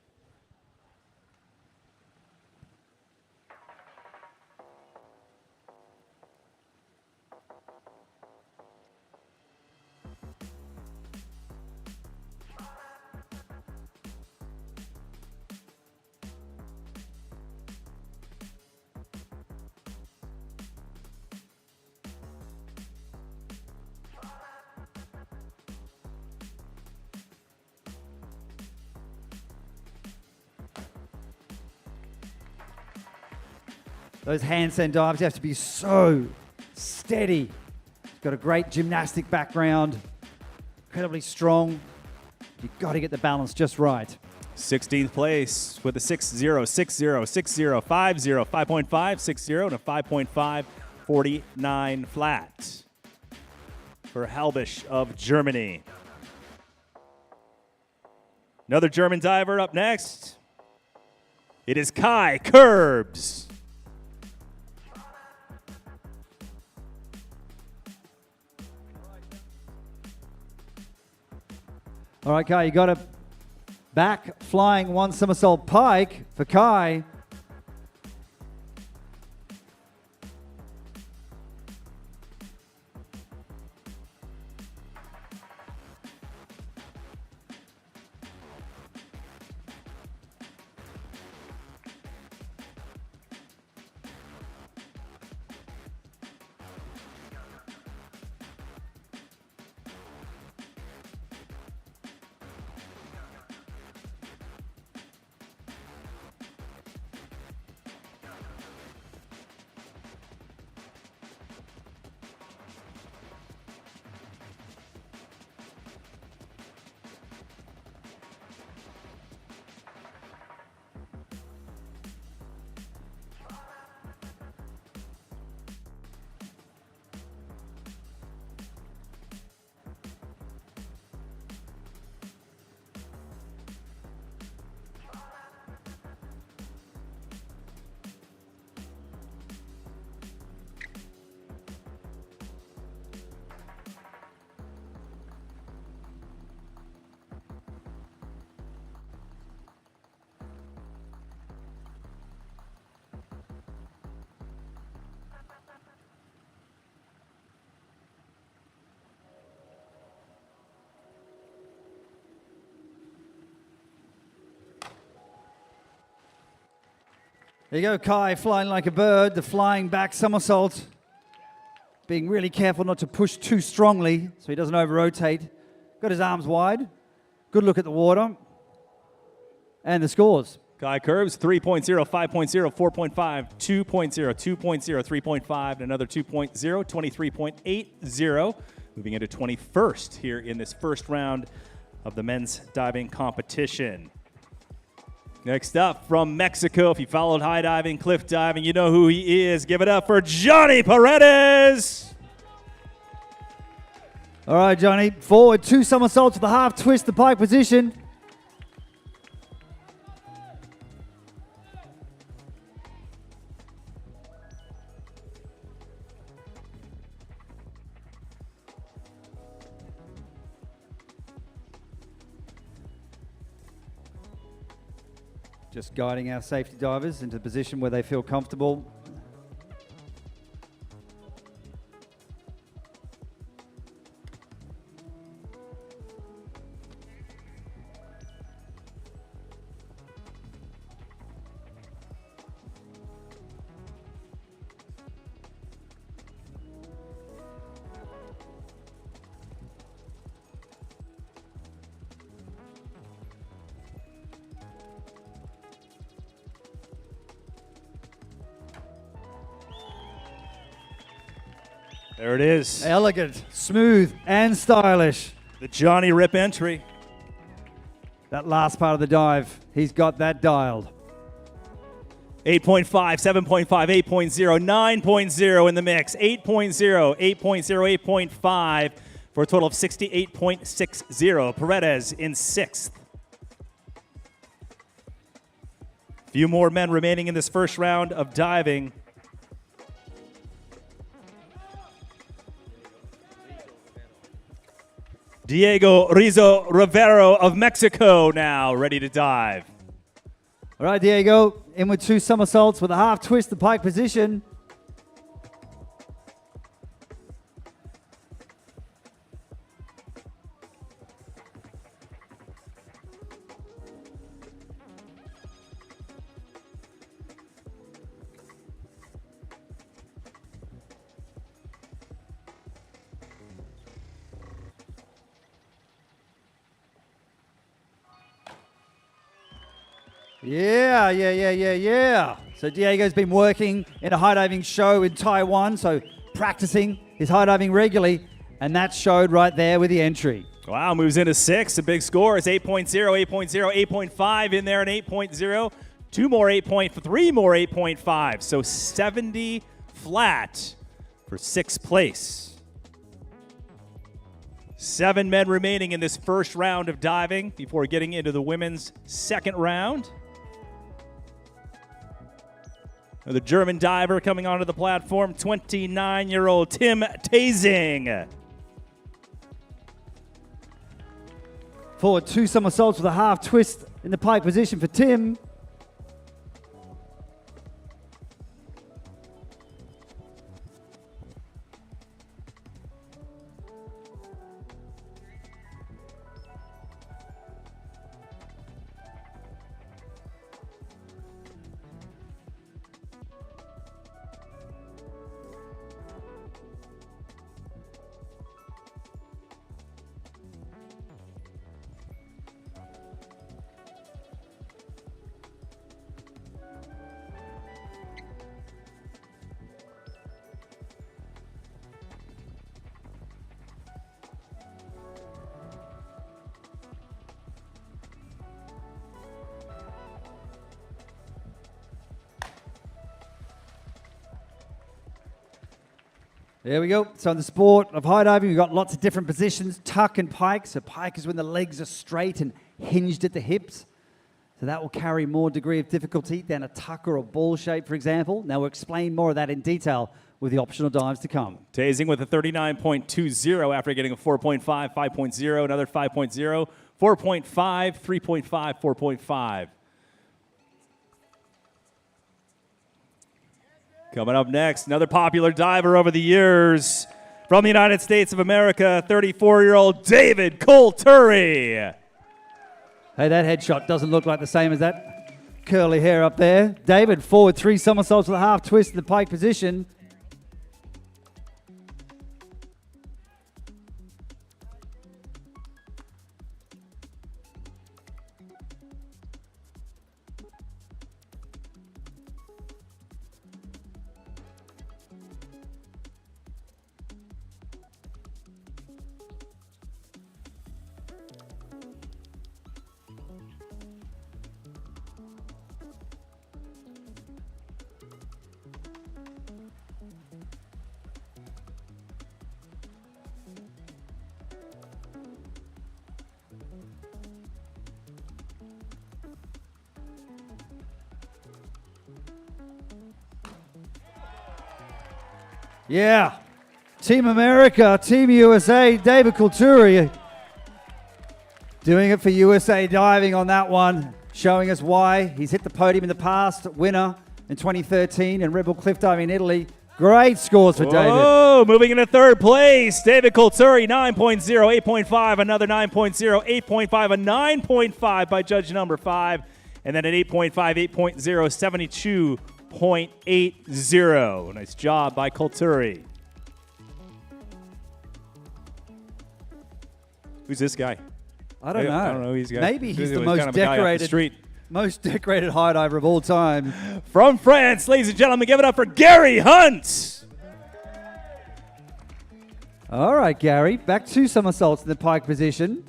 Those handstand dives, you have to be so steady. He's got a great gymnastic background, incredibly strong. You've got to get the balance just right. 16th place with a 6-0, 6-0, 6-0, 5-0, 5.5, 6-0, and a 5.5, 49 flat for Helbisch of Germany. Another German diver up next. It is Kai Kurbs. All right, Kai, you got a back flying 1 somersault pike for Kai. There you go, Kai flying like a bird, the flying back somersault. Being really careful not to push too strongly so he doesn't over-rotate. Got his arms wide. Good look at the water. And the scores. Kai curves 3.0, 5.0, 4.5, 2.0, 2.0, 3.5, and another 2.0, 23.80. Moving into 21st here in this first round of the men's diving competition. Next up from Mexico, if you followed high diving, cliff diving, you know who he is. Give it up for Johnny Paredes. All right, Johnny, forward, 2 somersaults with a half twist, the pike position. Just guiding our safety divers into a position where they feel comfortable. There it is. Elegant, smooth, and stylish. The Johnny Rip entry. That last part of the dive, he's got that dialed. 8.5, 7.5, 8.0, 9.0 in the mix. 8.0, 8.0, 8.5 for a total of 68.60. Paredes in 6th. Few more men remaining in this first round of diving. Diego Rizzo Rivero of Mexico now ready to dive. All right, Diego, in with 2 somersaults with a half twist, the pike position. Yeah. So Diego's been working in a high diving show in Taiwan, so practicing his high diving regularly, and that showed right there with the entry. Wow, moves into 6. A big score. It's 8.0, 8.0, 8.5 in there, and 8.0. 2 more 8.3 more 8.5. So 70 flat for 6th place. 7 men remaining in this first round of diving before getting into the women's second round. The German diver coming onto the platform, 29-year-old Tim Tasing. Forward, 2 somersaults with a half twist in the pike position for Tim. There we go. So in the sport of high diving, we've got lots of different positions, tuck and pike. So pike is when the legs are straight and hinged at the hips. So that will carry more degree of difficulty than a tuck or a ball shape, for example. Now we'll explain more of that in detail with the optional dives to come. Tasing with a 39.20 after getting a 4.5, 5.0, another 5.0, 4.5, 3.5, 4.5. Coming up next, another popular diver over the years from the United States of America, 34-year-old David Colturi. Hey, that headshot doesn't look like the same as that curly hair up there. David, forward 3 somersaults with a half twist in the pike position. Yeah. Team America, Team USA, David Kulturi doing it for USA Diving on that one, showing us why. He's hit the podium in the past, winner in 2013 in Red Bull Cliff Diving in Italy. Great scores for David. Oh, moving into third place, David Kulturi, 9.0, 8.5, another 9.0, 8.5, a 9.5 by judge number 5, and then an 8.5, 8.0, 72.80. Nice job by Kulturi. Who's this guy? I don't know. I don't know who he's got. Maybe he's the Kind most of a guy off the decorated, street. most decorated high diver of all time. From France, ladies and gentlemen, give it up for Gary Hunt. All right, Gary, back 2 somersaults in the pike position.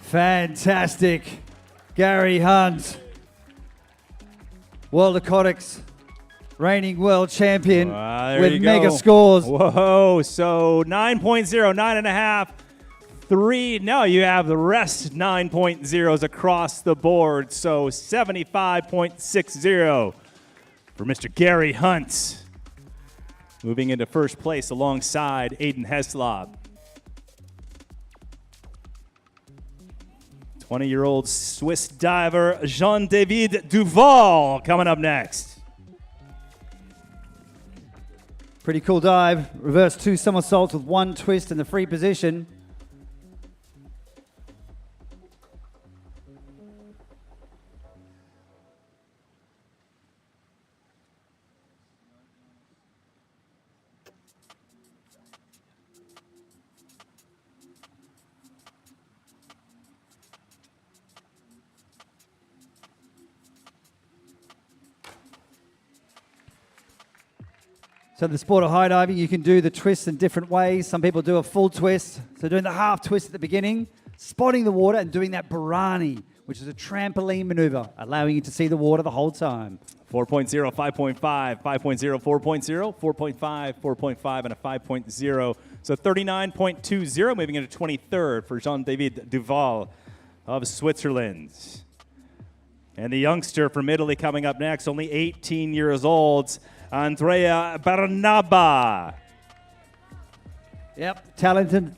Fantastic. Gary Hunt, World Aquatics, reigning world champion with mega scores. Whoa, so 9.0, 9.5, 3. No, you have the rest 9.0s across the board. So 75.60 for Mr. Gary Hunt. Moving into first place alongside Aiden Heslop. 20-year-old Swiss diver Jean-David Duval coming up next. Pretty cool dive. Reverse 2 somersaults with 1 twist in the free position. So in the sport of high diving, you can do the twists in different ways. Some people do a full twist. So doing the half twist at the beginning, spotting the water, and doing that Barani, which is a trampoline maneuver, allowing you to see the water the whole time. 4.0, 5.5, 5.0, 4.0, 4.5, 4.5, and a 5.0. So 39.20, moving into 23rd for Jean-David Duval of Switzerland. And the youngster from Italy coming up next, only 18 years old, Andrea Barnaba. Yep, talented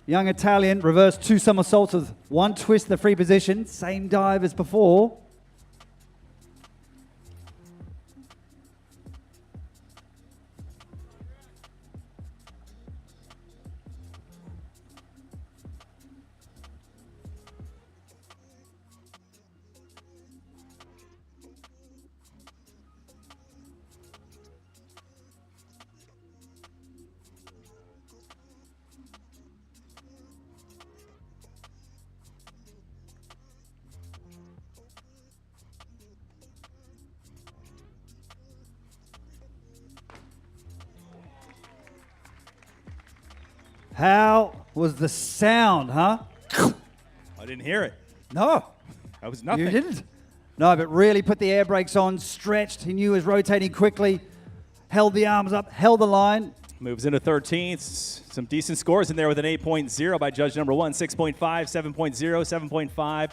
young Italian. Reverse 2 somersaults with 1 twist in the free position. Same dive as before. How was the sound, huh? I didn't hear it. No. That was nothing. You didn't? No, but really put the air brakes on, stretched. He knew he was rotating quickly. held the arms up, held the line. Moves into 13th. Some decent scores in there with an 8.0 by judge number 1, 6.5, 7.0, 7.5,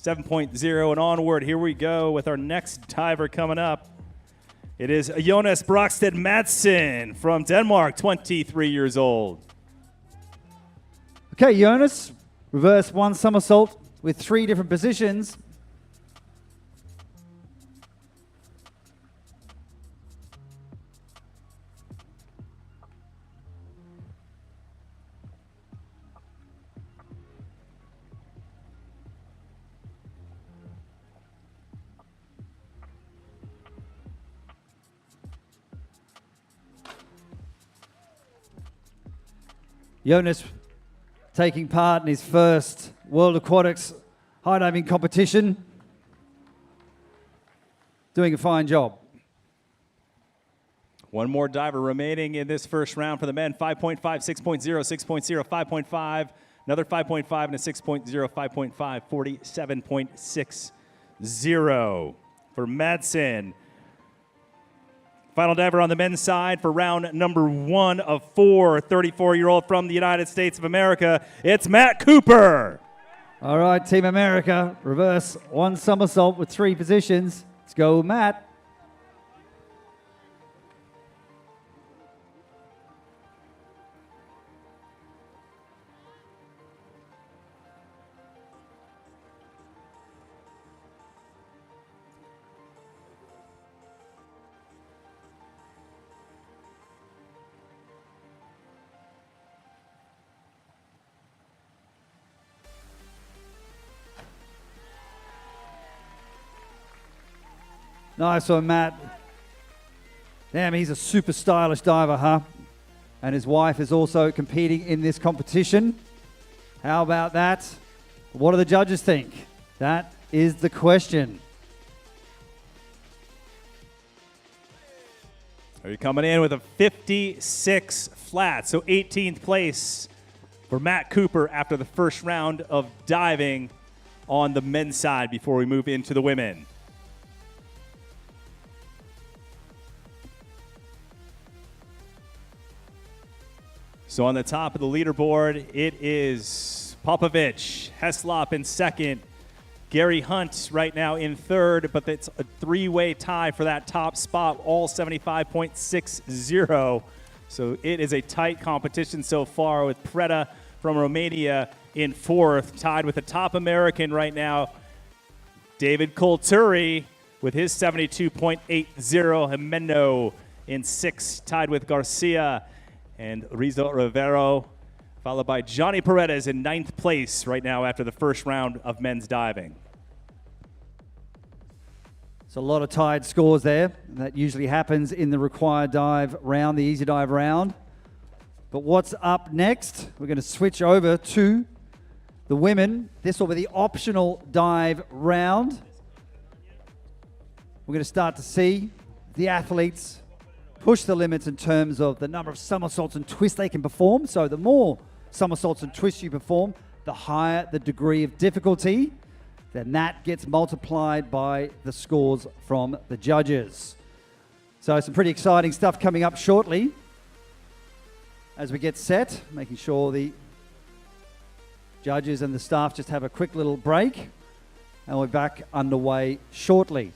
7.0, and onward. Here we go with our next diver coming up. It is Jonas Broksted Madsen from Denmark, 23 years old. Okay, Jonas, reverse one somersault with 3 different positions. Jonas taking part in his first World Aquatics high diving competition. Doing a fine job. One more diver remaining in this first round for the men. 5.5, 6.0, 6.0, 5.5, another 5.5 and a 6.0, 5.5, 47.60 for Madsen. Final diver on the men's side for round number 1 of 4, 34-year-old from the United States of America. It's Matt Cooper. All right, Team America, reverse one somersault with 3 positions. Let's go, Matt. Nice one, Matt. Damn, he's a super stylish diver, huh? And his wife is also competing in this competition. How about that? What do the judges think? That is the question. Are you coming in with a 56 flat, so 18th place for Matt Cooper after the first round of diving on the men's side before we move into the women. So on the top of the leaderboard, it is Popovich, Heslop in second, Gary Hunt right now in third, but it's a 3-way tie for that top spot, all 75.60. So it is a tight competition so far with Preda from Romania in fourth, tied with the top American right now, David Colturi with his 72.80, Jimeno in sixth, tied with Garcia and Rizzo Rivero, followed by Johnny Paredes in ninth place right now after the first round of men's diving. So a lot of tied scores there. That usually happens in the required dive round, the easy dive round. But what's up next? We're going to switch over to the women. This will be the optional dive round. We're going to start to see the athletes push the limits in terms of the number of somersaults and twists they can perform. So the more somersaults and twists you perform, the higher the degree of difficulty. Then that gets multiplied by the scores from the judges. So some pretty exciting stuff coming up shortly as we get set, making sure the judges and the staff just have a quick little break, and we're back underway shortly.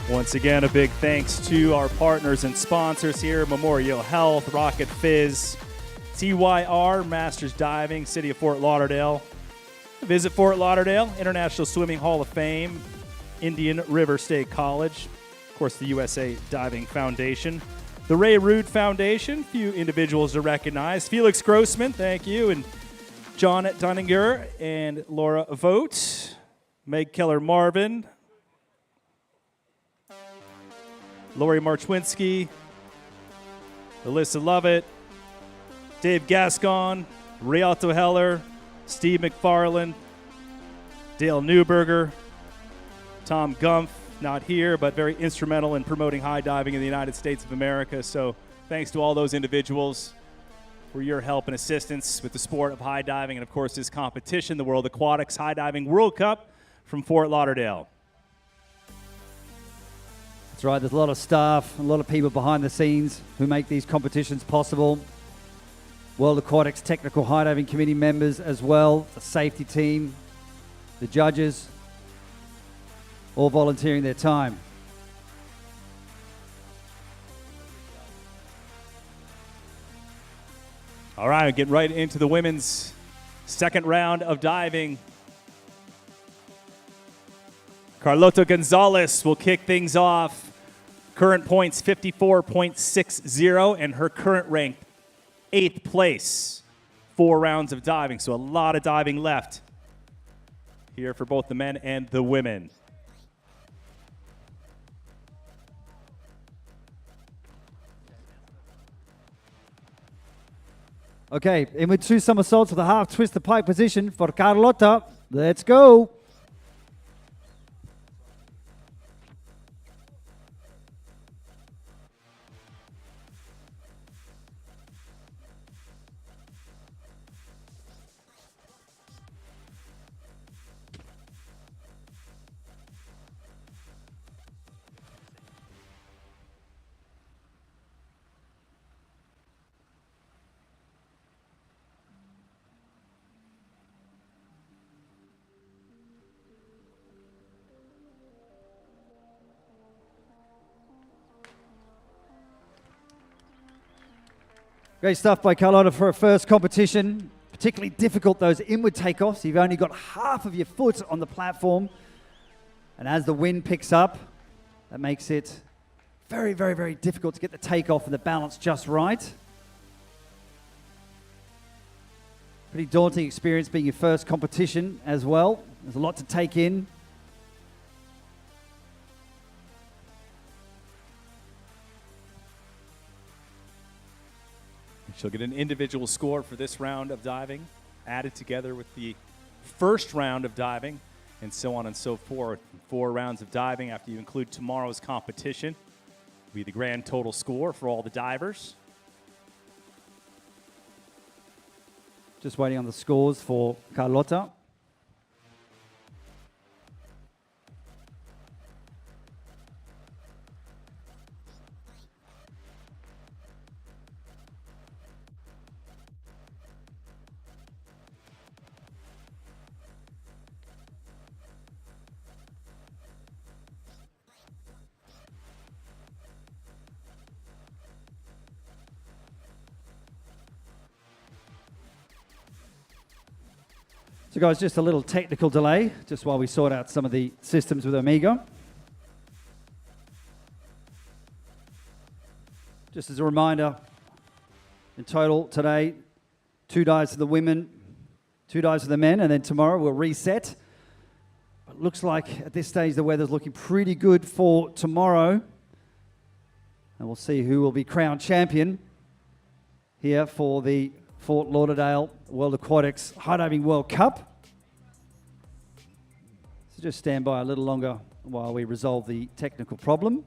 Once again, a big thanks to our partners and sponsors here, Memorial Health, Rocket Fizz, TYR, Masters Diving, City of Fort Lauderdale. Visit Fort Lauderdale, International Swimming Hall of Fame, Indian River State College, of course, the USA Diving Foundation, The Ray Rood Foundation, few individuals to recognize. Felix Grossman, thank you, and John Dunninger and Laura Vogt. Meg Keller-Marvin. Lori Marchwinski. Alyssa Lovett. Dave Gascon. Rialto Heller. Steve McFarland. Dale Newberger. Tom Gumpf, not here, but very instrumental in promoting high diving in the United States of America. So thanks to all those individuals for your help and assistance with the sport of high diving and, of course, this competition, the World Aquatics High Diving World Cup from Fort Lauderdale. That's right, there's a lot of staff, a lot of people behind the scenes who make these competitions possible. World Aquatics Technical High Diving Committee members as well, the safety team, the judges, all volunteering their time. All right, getting right into the women's second round of diving. Carlota Gonzalez will kick things off. Current points 54.60, and her current rank 8th place. 4 rounds of diving, so a lot of diving left here for both the men and the women. Okay, in with 2 somersaults with a half twist the pike position for Carlota. Let's go. Great stuff by Carlota for her first competition. Particularly difficult, those inward takeoffs. You've only got half of your foot on the platform. And as the wind picks up, that makes it very, very, very difficult to get the takeoff and the balance just right. Pretty daunting experience being your first competition as well. There's a lot to take in. She'll get an individual score for this round of diving, added together with the first round of diving, and so on and so forth. 4 rounds of diving after you include tomorrow's competition will be the grand total score for all the divers. Just waiting on the scores for Carlota. So guys, just a little technical delay, just while we sort out some of the systems with Amiga. Just as a reminder, in total today, 2 dives for the women, 2 dives for the men, and then tomorrow we'll reset. It looks like at this stage the weather's looking pretty good for tomorrow. And we'll see who will be crowned champion here for the Fort Lauderdale World Aquatics High Diving World Cup. So just stand by a little longer while we resolve the technical problem.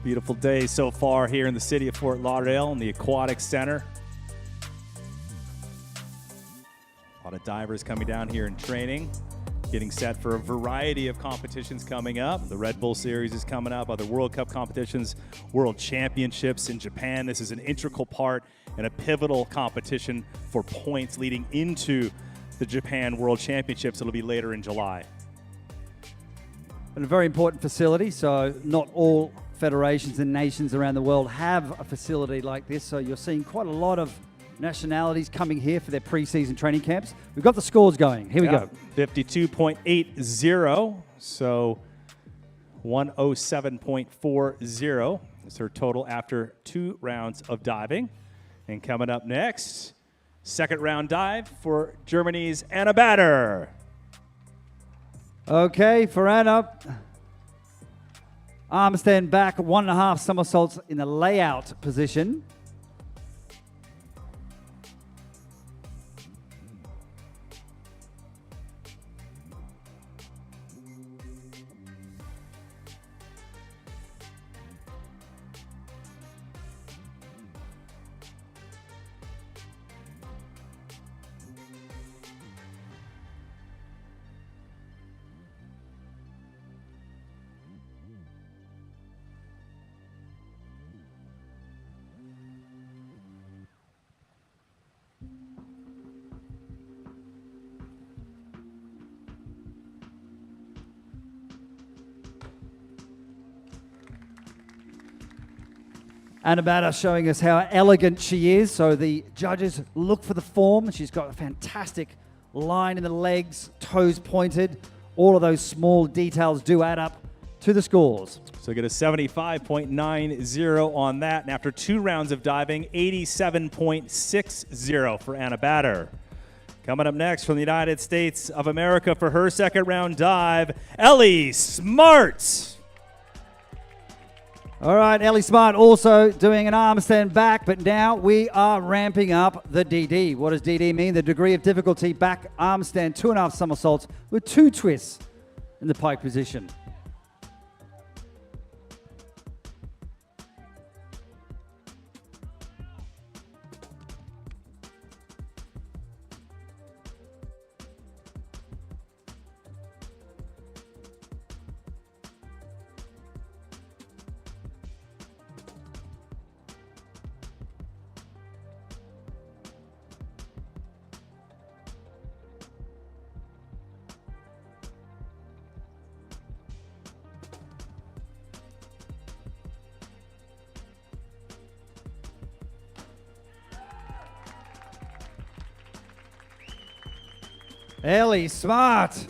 Beautiful day so far here in the city of Fort Lauderdale in the Aquatic Center. A lot of divers coming down here in training. getting set for a variety of competitions coming up. The Red Bull Series is coming up, other World Cup competitions, World Championships in Japan. This is an integral part and a pivotal competition for points leading into the Japan World Championships. It'll be later in July. And a very important facility, so not all federations and nations around the world have a facility like this, so you're seeing quite a lot of nationalities coming here for their pre-season training camps. We've got the scores going. Here we go. 52.80, so 107.40 is her total after 2 rounds of diving. And coming up next, second round dive for Germany's Anna Bader. Okay, for Anna, arm stand back, 1.5 somersaults in the layout position. Anna Bader showing us how elegant she is. So the judges look for the form. She's got a fantastic line in the legs, toes pointed. All of those small details do add up to the scores. So get a 75.90 on that. And after 2 rounds of diving, 87.60 for Anna Bader. Coming up next from the United States of America for her second round dive, Ellie Smart. All right, Ellie Smart also doing an arm stand back, but now we are ramping up the DD. What does DD mean? The degree of difficulty back arm stand, 2.5 somersaults with 2 twists in the pike position. Ellie Smart.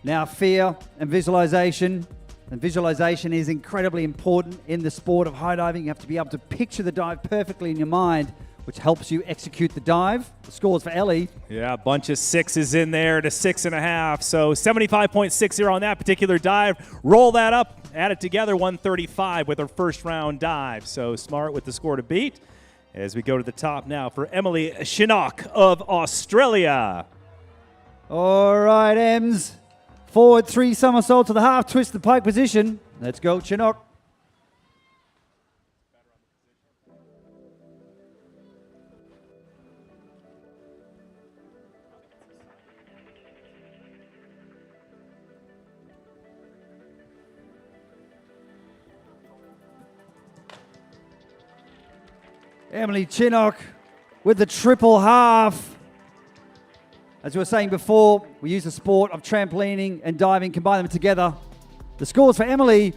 Now fear and visualization. And visualization is incredibly important in the sport of high diving. You have to be able to picture the dive perfectly in your mind, which helps you execute the dive. The scores for Ellie. Yeah, a bunch of 6s in there to 6.5. So 75.60 on that particular dive. Roll that up, add it together, 135 with her first round dive. So Smart with the score to beat. As we go to the top now for Emily Chinook of Australia. All right, Ems. Forward 3 somersault to the half twist, the pike position. Let's go, Chinook. Emily Chinook with the triple half. As we were saying before, we use the sport of trampolining and diving, combine them together. The scores for Emily.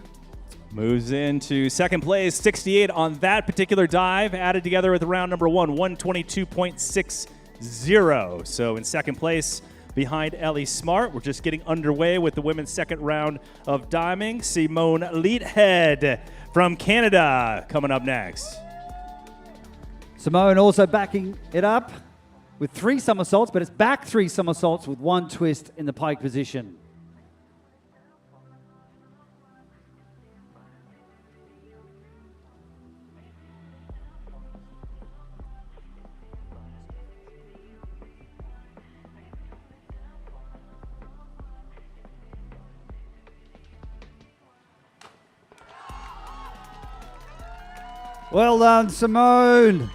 Moves into second place, 68 on that particular dive, added together with round number 1, 122.60. So in second place behind Ellie Smart. We're just getting underway with the women's second round of diving. Simone Leathead from Canada coming up next. Simone also backing it up with 3 somersaults, but it's back 3 somersaults with 1 twist in the pike position. Well done, Simone.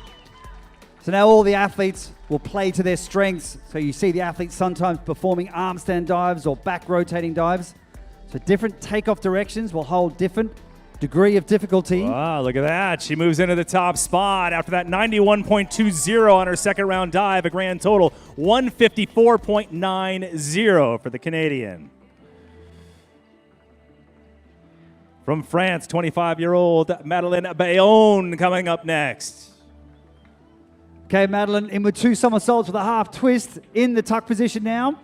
So now all the athletes will play to their strengths. So you see the athletes sometimes performing arm stand dives or back rotating dives. So different takeoff directions will hold different degree of difficulty. Wow, look at that. She moves into the top spot after that 91.20 on her second round dive, a grand total 154.90 for the Canadian. From France, 25-year-old Madeleine Bayonne coming up next. Okay, Madeline in with 2 somersaults with a half twist in the tuck position now.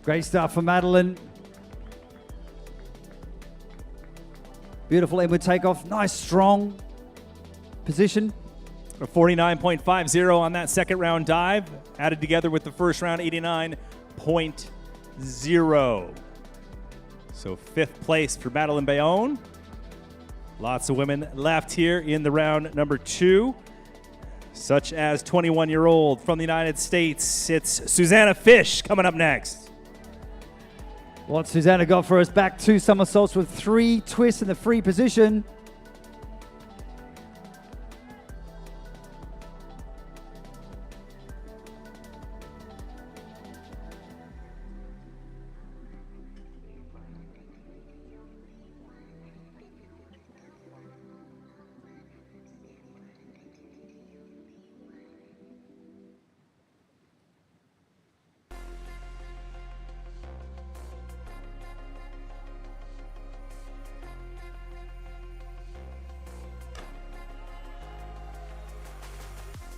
Great start for Madeline. Beautiful inward takeoff. Nice, strong position. A 49.50 on that second round dive, added together with the first round 89.0. So 5th place for Madeleine Bayonne. Lots of women left here in the round number 2, such as 21-year-old from the United States. It's Susanna Fish coming up next. What Susanna got for us back 2 somersaults with 3 twists in the free position.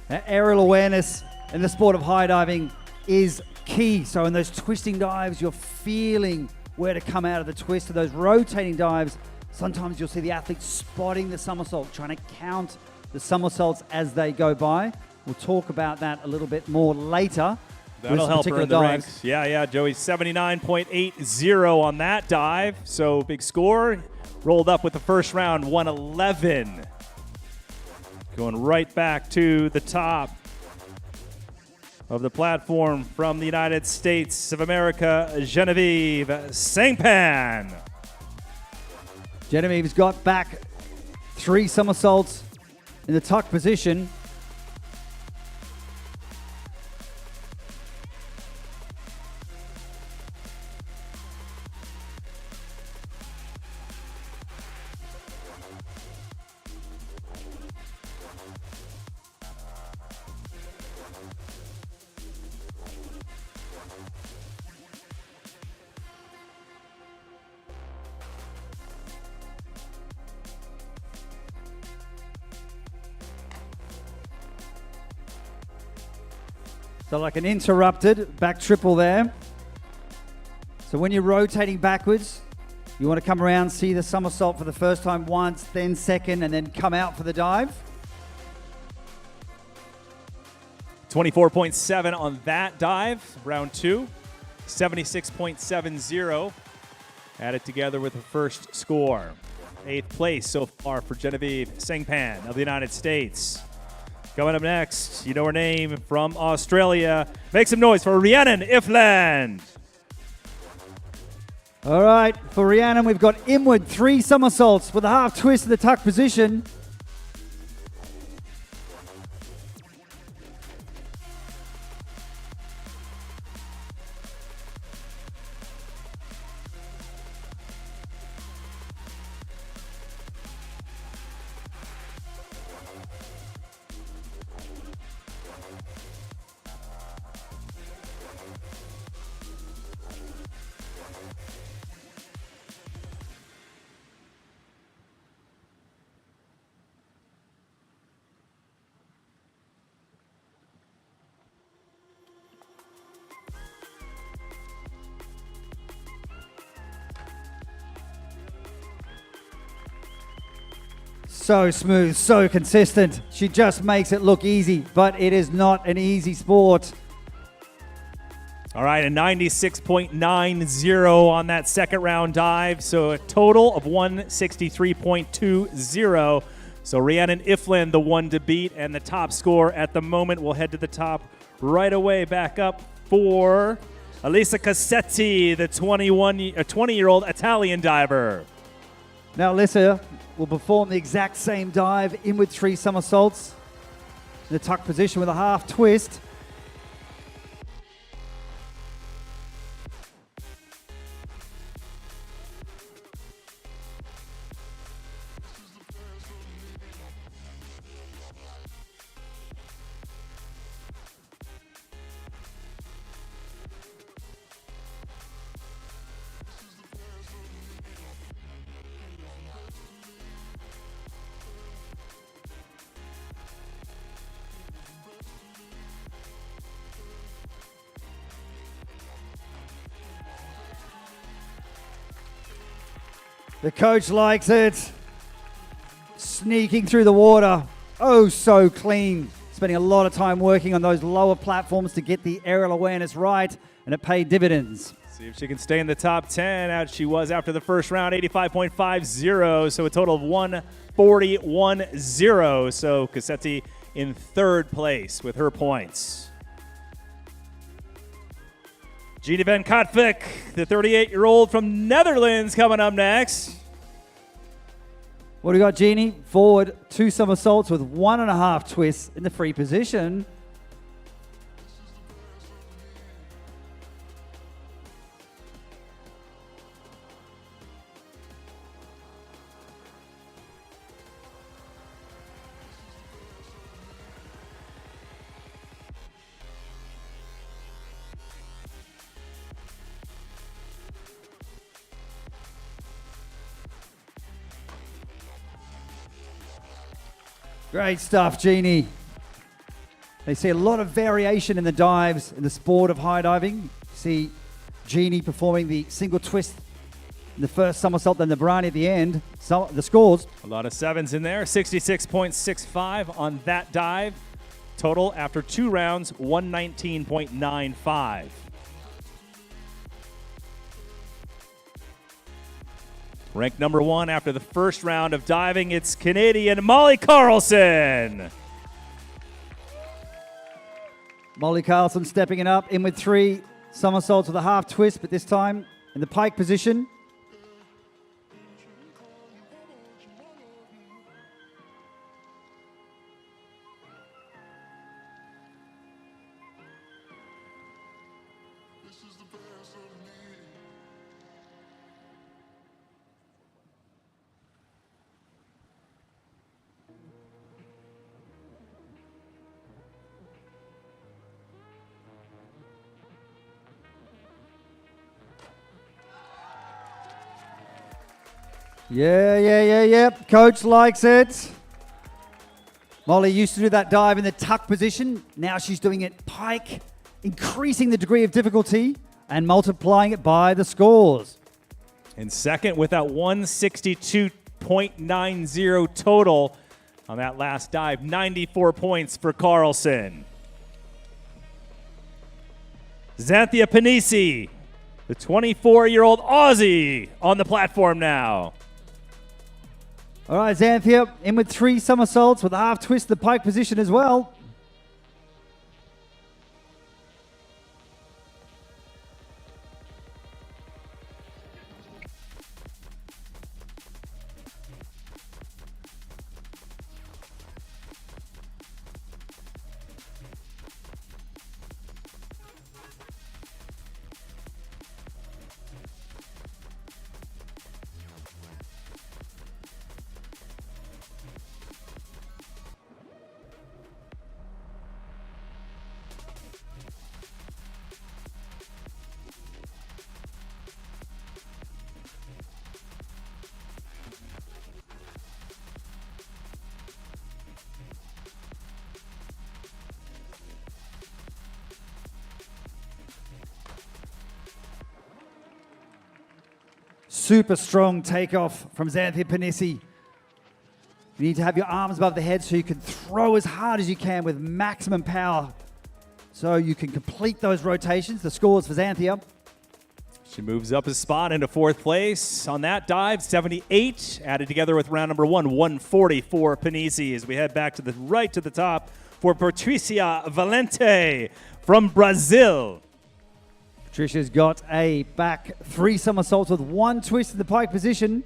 Now, aerial awareness in the sport of high diving is key. So in those twisting dives, you're feeling where to come out of the twist. And those rotating dives, sometimes you'll see the athletes spotting the somersault, trying to count the somersaults as they go by. We'll talk about that a little bit more later. That'll help her in the ranks. Yeah, Joey, 79.80 on that dive. So big score. Rolled up with the first round, 111. Going right back to the top of the platform from the United States of America, Genevieve Sangpan. Genevieve's got back 3 somersaults in the tuck position. So like an interrupted back triple there. So when you're rotating backwards, you want to come around, see the somersault for the first time once, then second, and then come out for the dive. 24.7 on that dive, round 2. 76.70 added together with the first score. 8th place so far for Genevieve Sangpan of the United States. Coming up next, you know her name from Australia. Make some noise for Rhiannon Ifland. All right, for Rhiannon, we've got inward 3 somersaults with a half twist in the tuck position. So smooth, so consistent. She just makes it look easy, but it is not an easy sport. All right, a 96.90 on that second round dive, so a total of 163.20. So Rhiannon Iflin, the one to beat, and the top score at the moment. We'll head to the top right away. Back up for Elisa Cassetti, the 20-year-old Italian diver. Now Alyssa will perform the exact same dive, in with 3 somersaults, in the tuck position with a half twist. The coach likes it. Sneaking through the water. Oh, so clean. Spending a lot of time working on those lower platforms to get the aerial awareness right, and it paid dividends. See if she can stay in the top 10, as she was after the first round, 85.50, so a total of 141.0. So Cassetti in third place with her points. Gina van Kotvik, the 38-year-old from Netherlands, coming up next. What do we got, Jeannie? Forward, 2 somersaults with 1.5 twists in the free position. Great stuff, Jeannie. They see a lot of variation in the dives in the sport of high diving. You see Jeannie performing the single twist in the first somersault, then the Brani at the end. So the scores. A lot of 7s in there, 66.65 on that dive. Total after 2 rounds, 119.95. Ranked number 1 after the first round of diving, it's Canadian Molly Carlson. Molly Carlson stepping it up, in with 3 somersaults with a half twist, but this time in the pike position. Yeah. Coach likes it. Molly used to do that dive in the tuck position. Now she's doing it pike, increasing the degree of difficulty and multiplying it by the scores. In second with that 162.90 total on that last dive. 94 points for Carlson. Xanthia Panisi, the 24-year-old Aussie, on the platform now. All right, Xanthia, in with 3 somersaults with a half twist, the pike position as well. Super strong takeoff from Xanthia Panisi. You need to have your arms above the head so you can throw as hard as you can with maximum power so you can complete those rotations. The scores for Xanthia. She moves up a spot into fourth place on that dive, 78, added together with round number 140 for Panisi as we head back to the right to the top for Patricia Valente from Brazil. Patricia's got a back 3 somersaults with 1 twist in the pike position.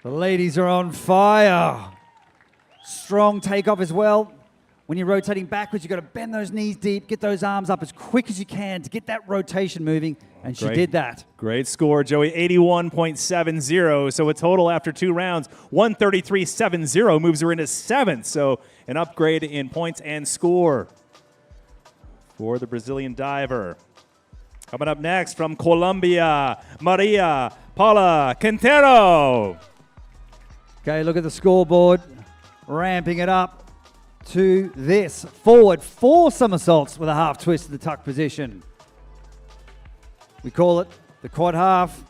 The ladies are on fire. Strong takeoff as well. When you're rotating backwards, you've got to bend those knees deep, get those arms up as quick as you can to get that rotation moving, and she did that. Great score, Joey, 81.70. So a total after 2 rounds, 133.70 moves her into 7th. So an upgrade in points and score for the Brazilian diver. Coming up next from Colombia, Maria Paula Quintero. Okay, look at the scoreboard. Ramping it up to this. Forward 4 somersaults with a half twist in the tuck position. We call it the quad half.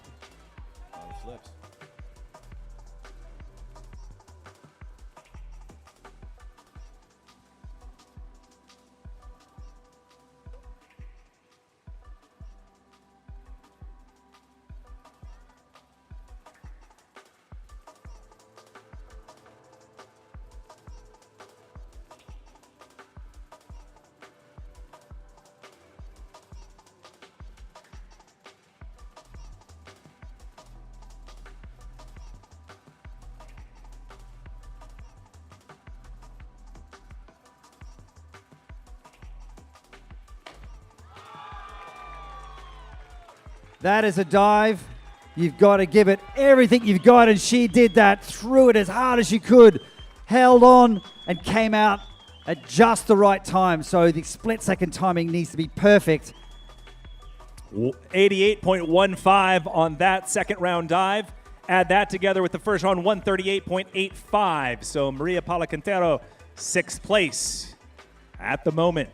That is a dive. You've got to give it everything you've got, and she did that. Threw it as hard as she could, held on, and came out at just the right time. So the split-second timing needs to be perfect. 88.15 on that second round dive. Add that together with the first round, 138.85. So Maria Paula Quintero, 6th place at the moment.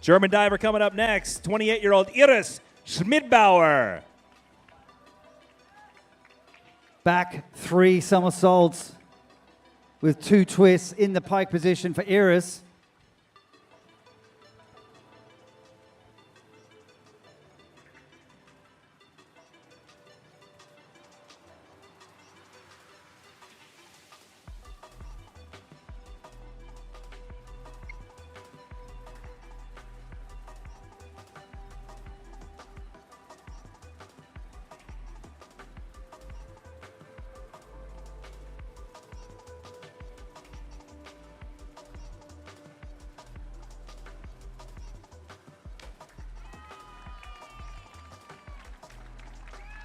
German diver coming up next, 28-year-old Iris Schmidbauer. Back 3 somersaults with 2 twists in the pike position for Iris.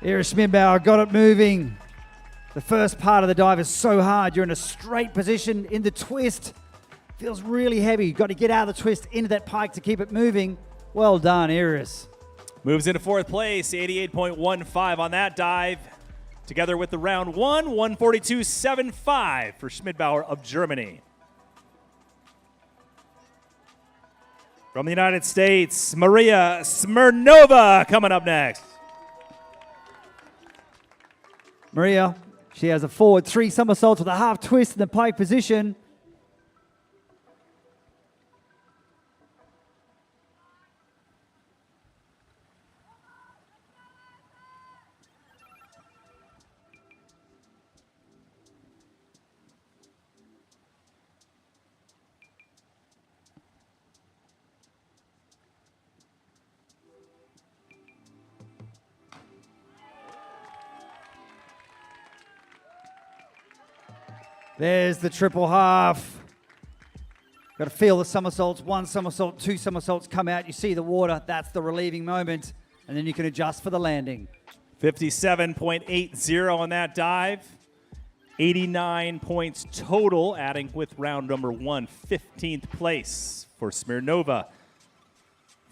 Iris Schmidbauer got it moving. The first part of the dive is so hard. You're in a straight position in the twist. Feels really heavy. You've got to get out of the twist into that pike to keep it moving. Well done, Iris. Moves into 4th place, 88.15 on that dive. Together with the round 1, 142.75 for Schmidbauer of Germany. From the United States, Maria Smirnova coming up next. Maria, she has a forward 3 somersaults with a half twist in the pike position. There's the triple half. Got to feel the somersaults. One somersault, two somersaults come out. You see the water. That's the relieving moment. And then you can adjust for the landing. 57.80 on that dive. 89 points total, adding with round number 1, 15th place for Smirnova.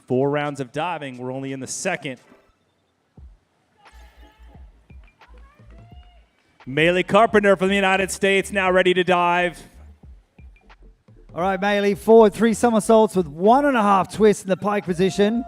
4 rounds of diving. We're only in the second. Maylee Carpenter from the United States now ready to dive. All right, Maylee, forward 3 somersaults with 1.5 twists in the pike position.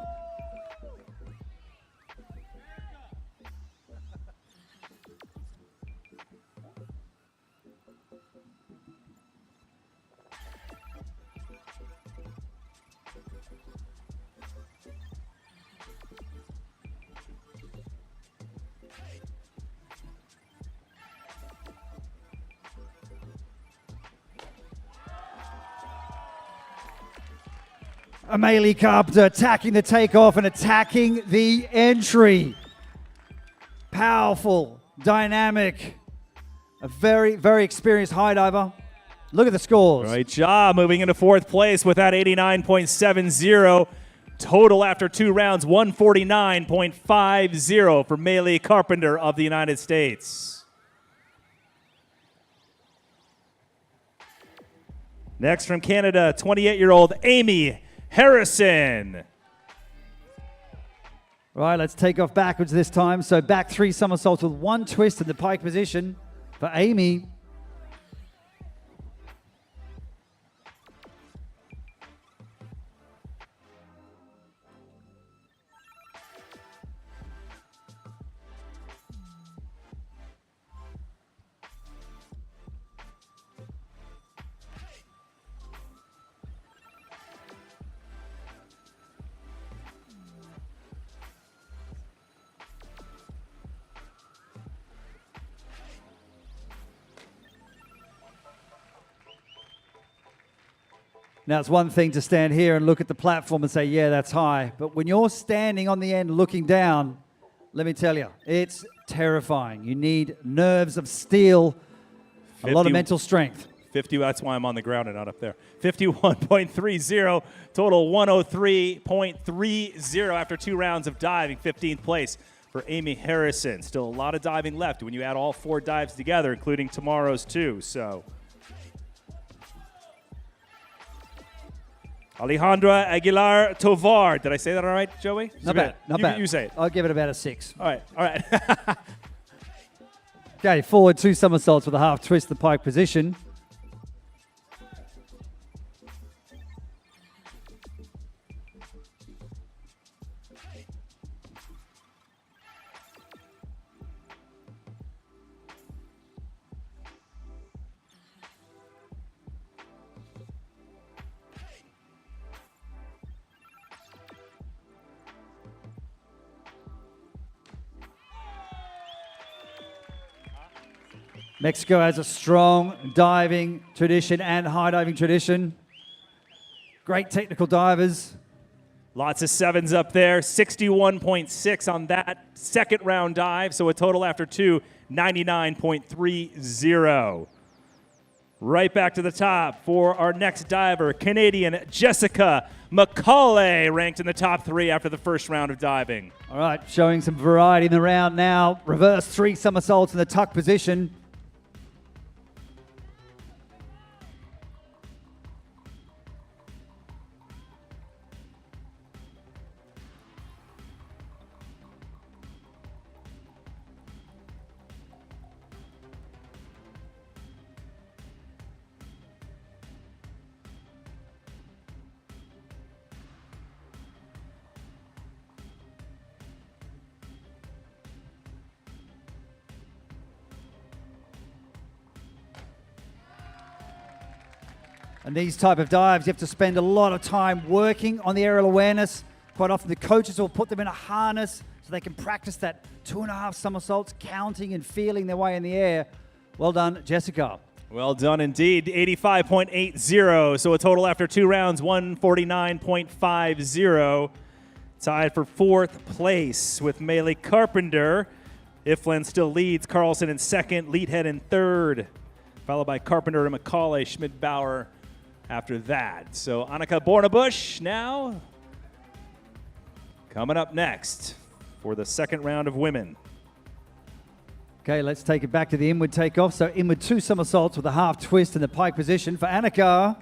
Maylee Carpenter attacking the takeoff and attacking the entry. Powerful, dynamic, a very, very experienced high diver. Look at the scores. Great job moving into 4th place with that 89.70. Total after 2 rounds, 149.50 for Maylee Carpenter of the United States. Next from Canada, 28-year-old Amy Harrison. Right, let's take off backwards this time. So back 3 somersaults with 1 twist in the pike position for Amy. Now, it's one thing to stand here and look at the platform and say, yeah, that's high. But when you're standing on the end looking down, let me tell you, it's terrifying. You need nerves of steel, a lot of mental strength. 50, that's why I'm on the ground and not up there. 51.30, total 103.30 after 2 rounds of diving, 15th place for Amy Harrison. Still a lot of diving left when you add all 4 dives together, including tomorrow's 2, so... Alejandra Aguilar Tovar. Did I say that all right, Joey? Not bad. Not bad. You say it. I'll give it about a 6. All right. All right. Okay, forward 2 somersaults with a half twist the pike position. Mexico has a strong diving tradition and high diving tradition. Great technical divers. Lots of 7s up there. 61.6 on that second round dive. So a total after 2, 99.30. Right back to the top for our next diver, Canadian Jessica McCauley, ranked in the top 3 after the first round of diving. All right, showing some variety in the round now. Reverse 3 somersaults in the tuck position. And these type of dives, you have to spend a lot of time working on the aerial awareness. Quite often the coaches will put them in a harness so they can practice that 2.5 somersaults, counting and feeling their way in the air. Well done, Jessica. Well done indeed. 85.80, so a total after 2 rounds, 149.50. Tied for 4th place with Maylee Carpenter. Iflin still leads, Carlson in 2nd, Leadhead in 3rd. followed by Carpenter and McCauley, Schmidt-Bauer after that. So Annika Bornebusch now coming up next for the second round of women. Okay, let's take it back to the inward takeoff. So inward 2 somersaults with a half twist in the pike position for Annika.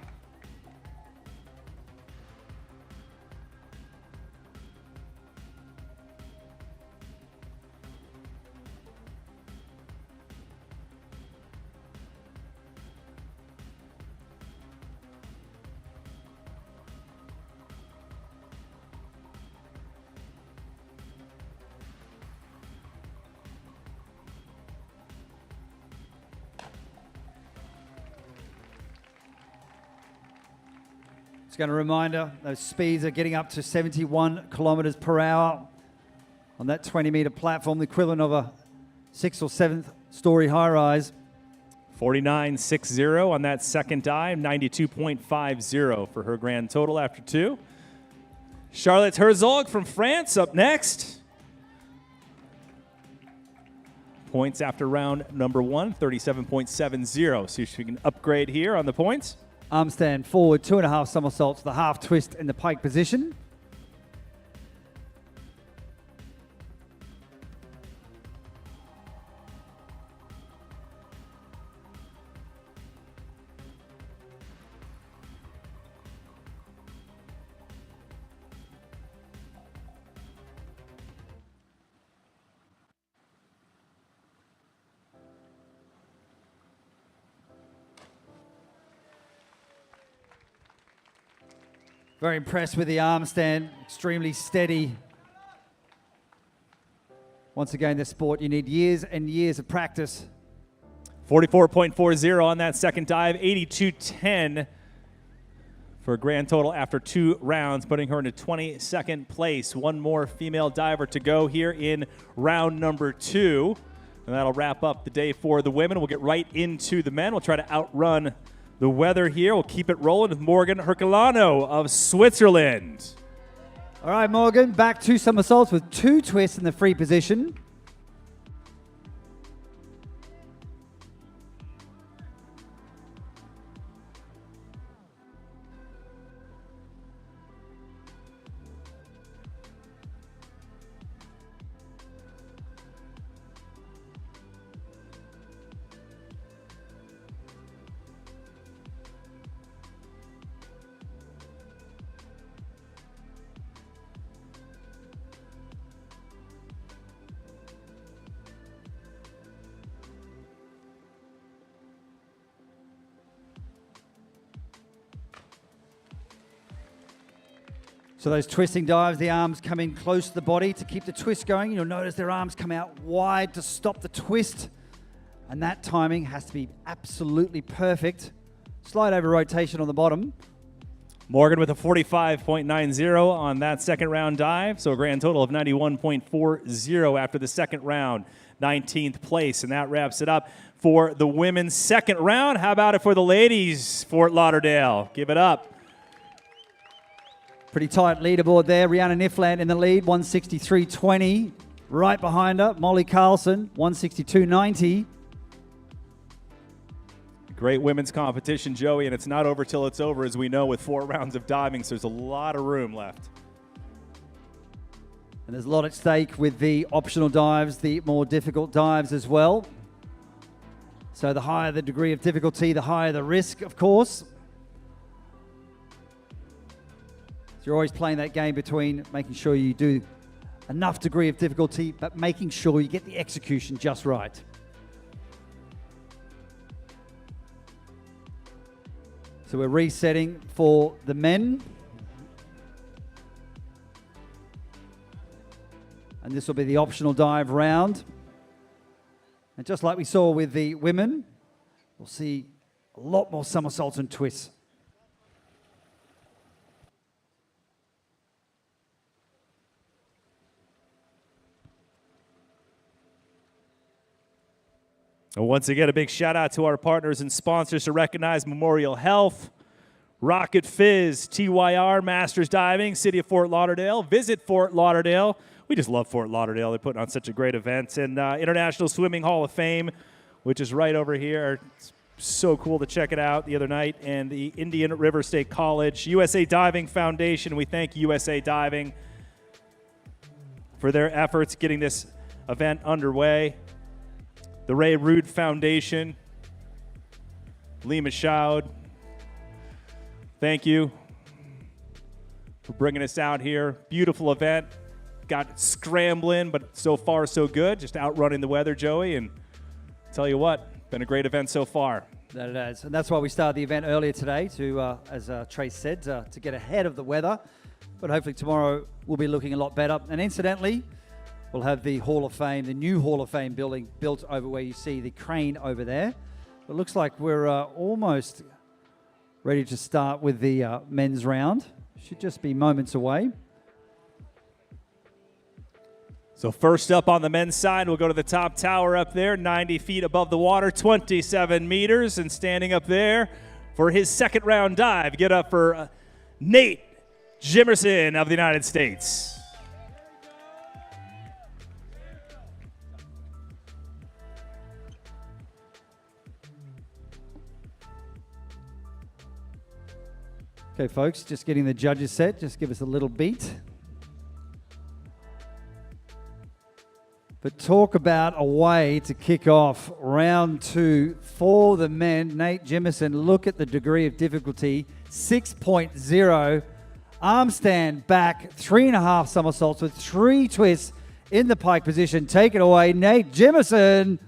Just going to reminder, those speeds are getting up to 71 kilometers per hour on that 20-meter platform, the equivalent of a 6th or 7th story high-rise. 49.60 on that second dive, 92.50 for her grand total after 2. Charlotte Herzog from France up next. Points after round number 1, 37.70. See if she can upgrade here on the points. Arm stand forward, 2.5 somersaults, the half twist in the pike position. Very impressed with the arm stand, extremely steady. Once again, this sport, you need years and years of practice. 44.40 on that second dive, 82.10 for a grand total after 2 rounds, putting her into 22nd place. One more female diver to go here in round number 2. And that'll wrap up the day for the women. We'll get right into the men. We'll try to outrun the weather here. We'll keep it rolling with Morgan Herculano of Switzerland. All right, Morgan, back 2 somersaults with 2 twists in the free position. So those twisting dives, the arms come in close to the body to keep the twist going. You'll notice their arms come out wide to stop the twist. And that timing has to be absolutely perfect. Slide over rotation on the bottom. Morgan with a 45.90 on that second round dive. So a grand total of 91.40 after the second round. 19th place, and that wraps it up for the women's second round. How about it for the ladies, Fort Lauderdale? Give it up. Pretty tight leaderboard there. Rihanna Nifland in the lead, 163.20. Right behind her, Molly Carlson, 162.90. Great women's competition, Joey, and it's not over till it's over, as we know, with 4 rounds of diving, so there's a lot of room left. And there's a lot at stake with the optional dives, the more difficult dives as well. So the higher the degree of difficulty, the higher the risk, of course. So you're always playing that game between making sure you do enough degree of difficulty, but making sure you get the execution just right. So we're resetting for the men. And this will be the optional dive round. And just like we saw with the women, we'll see a lot more somersaults and twists. And once again, a big shout out to our partners and sponsors to recognize Memorial Health, Rocket Fizz, TYR, Masters Diving, City of Fort Lauderdale. Visit Fort Lauderdale. We just love Fort Lauderdale. They're putting on such a great event. And International Swimming Hall of Fame, which is right over here. It's so cool to check it out the other night. And the Indian River State College USA Diving Foundation. We thank USA Diving for their efforts getting this event underway. The Ray Rood Foundation, Lee Michaud, thank you for bringing us out here. Beautiful event. Got scrambling, but so far so good. Just outrunning the weather, Joey, and tell you what, been a great event so far. That it is, and that's why we started the event earlier today to, as Trace said, to get ahead of the weather. But hopefully tomorrow will be looking a lot better. And incidentally, we'll have the Hall of Fame, the new Hall of Fame building built over where you see the crane over there. It looks like we're almost ready to start with the men's round. Should just be moments away. So first up on the men's side, we'll go to the top tower up there, 90 feet above the water, 27 meters. And standing up there for his second round dive, get up for Nate Jimerson of the United States. Okay, folks, just getting the judges set. Just give us a little beat. But talk about a way to kick off round 2 for the men. Nate Jimerson, look at the degree of difficulty, 6.0. Arm stand back, 3.5 somersaults with 3 twists in the pike position. Take it away, Nate Jimerson.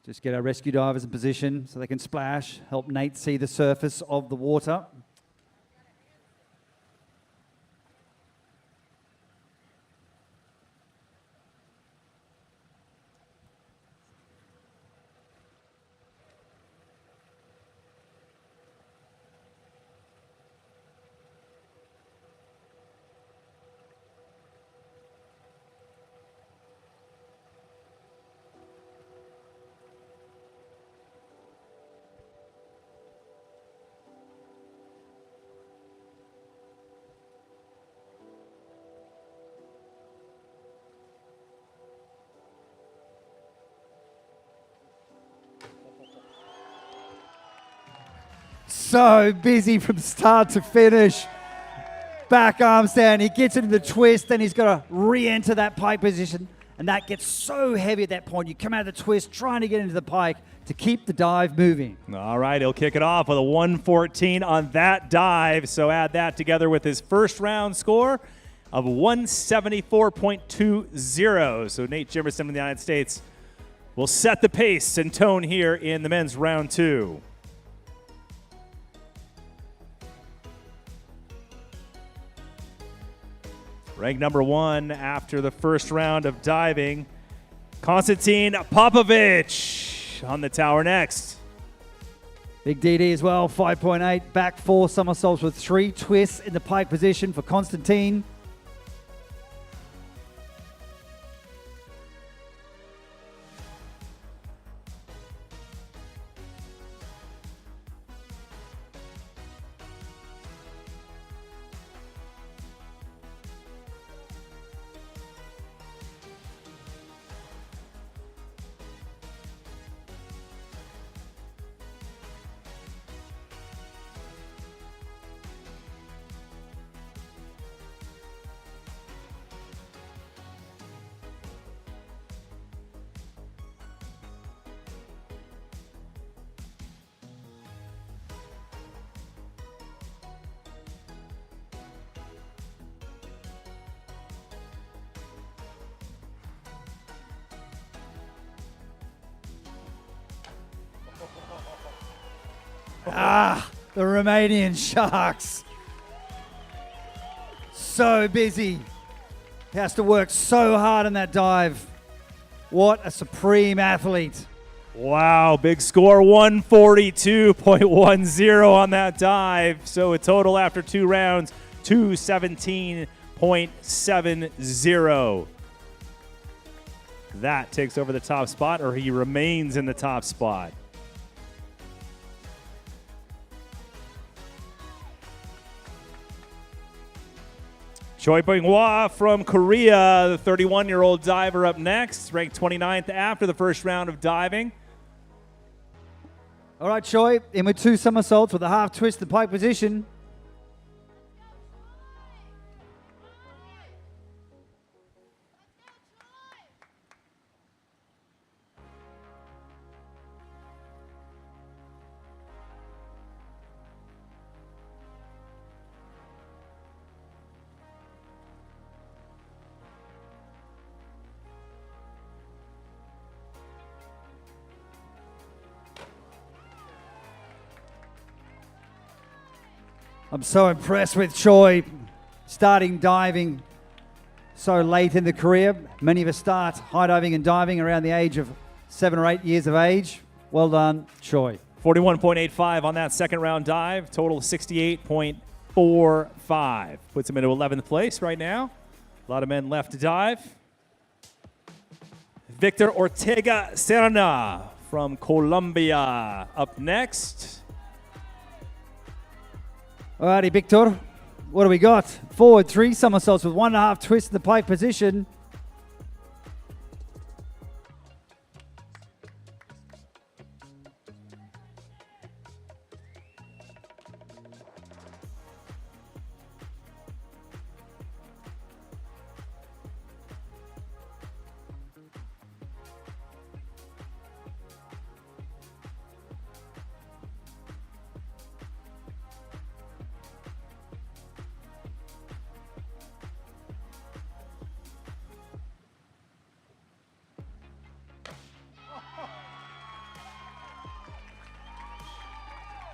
Just get our rescue divers in position so they can splash, help Nate see the surface of the water. So busy from start to finish. Back arm stand, he gets into the twist, then he's got to re-enter that pike position, and that gets so heavy at that point. You come out of the twist, trying to get into the pike to keep the dive moving. All right, he'll kick it off with a 114 on that dive, so add that together with his first round score of 174.20. So Nate Jimerson of the United States will set the pace and tone here in the men's round 2. Ranked number 1 after the first round of diving, Konstantin Popovich on the tower next. Big DD as well, 5.8, back 4 somersaults with 3 twists in the pike position for Konstantin. The Romanian Sharks. So busy. He has to work so hard on that dive. What a supreme athlete. Wow, big score, 142.10 on that dive. So a total after 2 rounds, 217.70. That takes over the top spot, or he remains in the top spot. Choi Byung-hwa from Korea, the 31-year-old diver up next, ranked 29th after the first round of diving. All right, Choi, in with 2 somersaults with a half twist in pike position. I'm so impressed with Choi starting diving so late in the career. Many of us start high diving and diving around the age of 7 or 8 years of age. Well done, Choi. 41.85 on that second round dive, total 68.45. Puts him into 11th place right now. A lot of men left to dive. Victor Ortega Serna from Colombia up next. Alrighty, Victor. What do we got? Forward 3 somersaults with 1.5 twist in the pike position.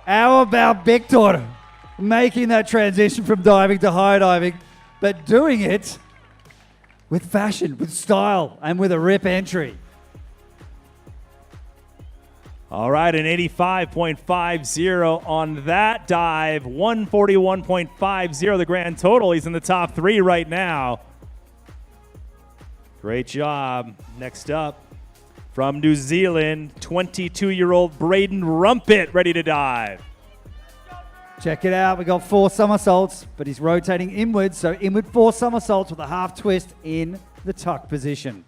How about Victor making that transition from diving to high diving, but doing it with fashion, with style, and with a rip entry? All right, an 85.50 on that dive. 141.50 the grand total. He's in the top 3 right now. Great job. Next up, from New Zealand, 22-year-old Braden Rumpet ready to dive. Check it out. We got 4 somersaults, but he's rotating inwards, so inward 4 somersaults with a half twist in the tuck position.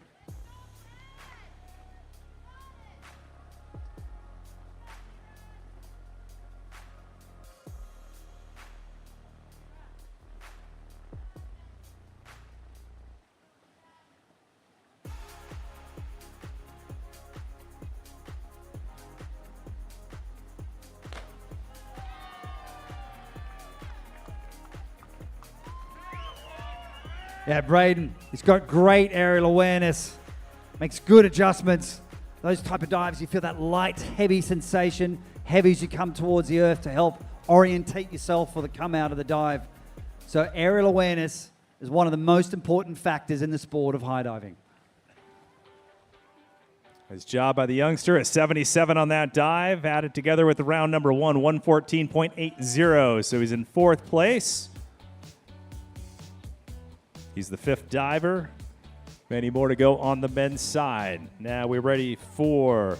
Yeah, Braden, he's got great aerial awareness, makes good adjustments. Those type of dives, you feel that light, heavy sensation, heavy as you come towards the earth to help orientate yourself for the come out of the dive. So aerial awareness is one of the most important factors in the sport of high diving. Nice job by the youngster at 77 on that dive, added together with the round number 1, 114.80. So he's in 4th place. He's the 5th diver. Many more to go on the men's side. Now we're ready for...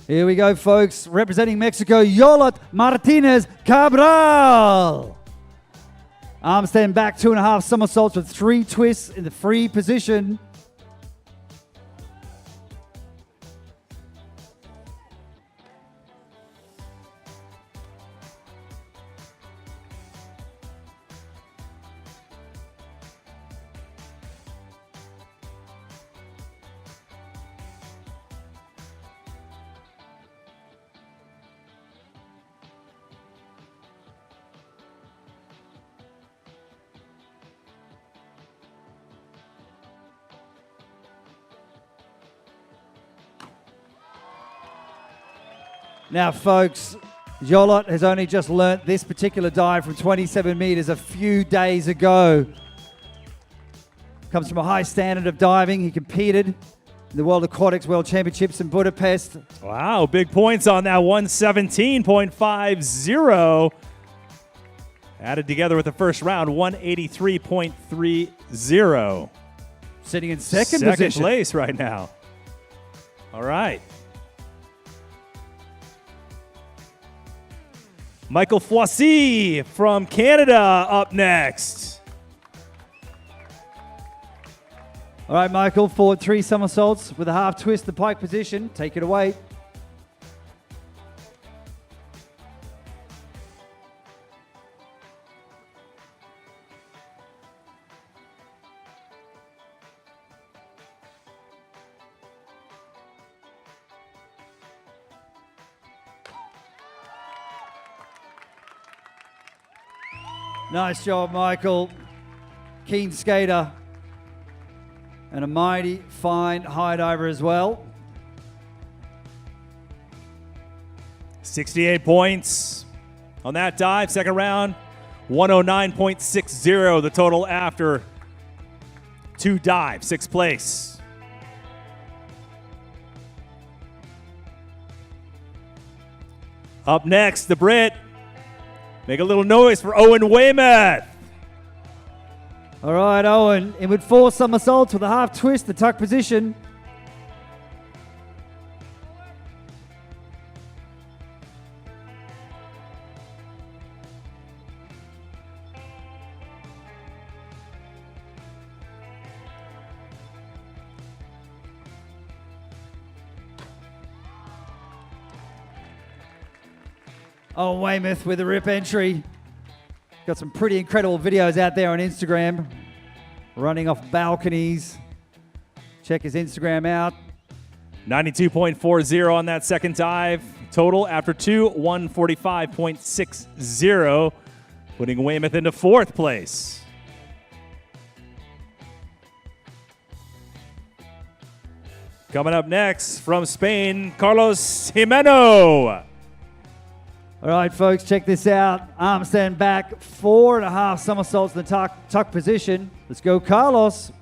Here we go, folks. Representing Mexico, Yolot Martinez Cabral. Arm stand back, 2.5 somersaults with 3 twists in the free position. Now, folks, Jolot has only just learnt this particular dive from 27 meters a few days ago. Comes from a high standard of diving. He competed in the World Aquatics World Championships in Budapest. Wow, big points on that 117.50. Added together with the first round, 183.30. Sitting in second position. Place right now. All right. Michael Foissy from Canada up next. All right, Michael, forward 3 somersaults with a half twist, the pike position. Take it away. Nice job, Michael. Keen skater. And a mighty fine high diver as well. 68 points on that dive. Second round, 109.60 the total after 2 dives. 6th place. Up next, the Brit. Make a little noise for Owen Weymouth. All right, Owen, in with 4 somersaults with a half twist, the tuck position. Oh, Weymouth with a rip entry. Got some pretty incredible videos out there on Instagram. Running off balconies. Check his Instagram out. 92.40 on that second dive. Total after 2, 145.60. Putting Weymouth into 4th place. Coming up next from Spain, Carlos Jimeno. All right, folks, check this out. Arm stand back, 4.5 somersaults in the tuck position. Let's go, Carlos.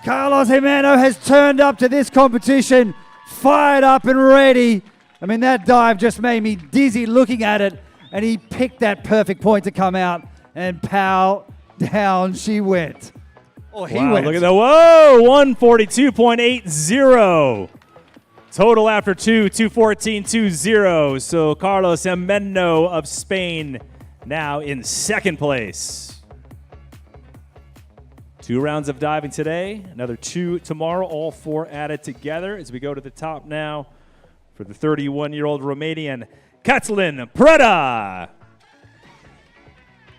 Carlos Jimeno has turned up to this competition, fired up and ready. I mean, that dive just made me dizzy looking at it, and he picked that perfect point to come out, and pow, down she went. Or he went. Look at that. Whoa, 142.80. Total after 2, 214.20. So Carlos Jimeno of Spain now in 2nd place. 2 rounds of diving today, another 2 tomorrow, all 4 added together as we go to the top now for the 31-year-old Romanian Cătălin Preda.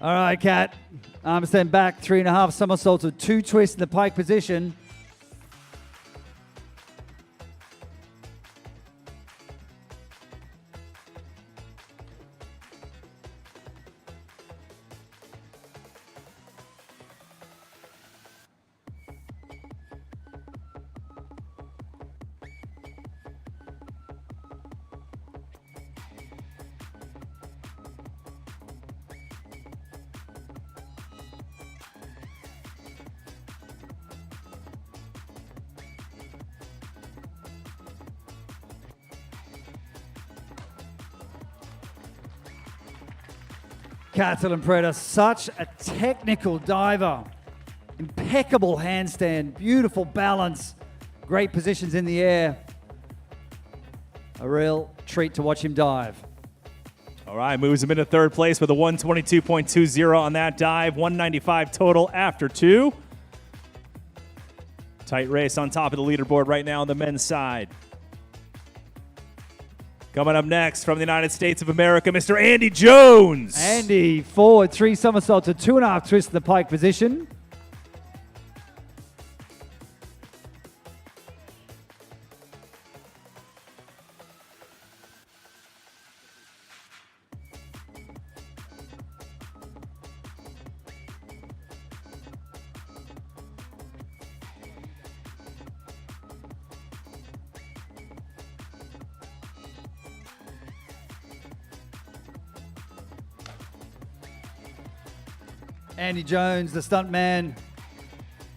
All right, Cat. Arm stand back, 3.5 somersaults with 2 twists in the pike position. Cătălin Preda, such a technical diver. Impeccable handstand, beautiful balance, great positions in the air. A real treat to watch him dive. All right, moves him into 3rd place with a 122.20 on that dive, 195 total after 2. Tight race on top of the leaderboard right now on the men's side. Coming up next from the United States of America, Mr. Andy Jones. Andy, forward 3 somersaults, a 2.5 twist in the pike position. Andy Jones, the stuntman,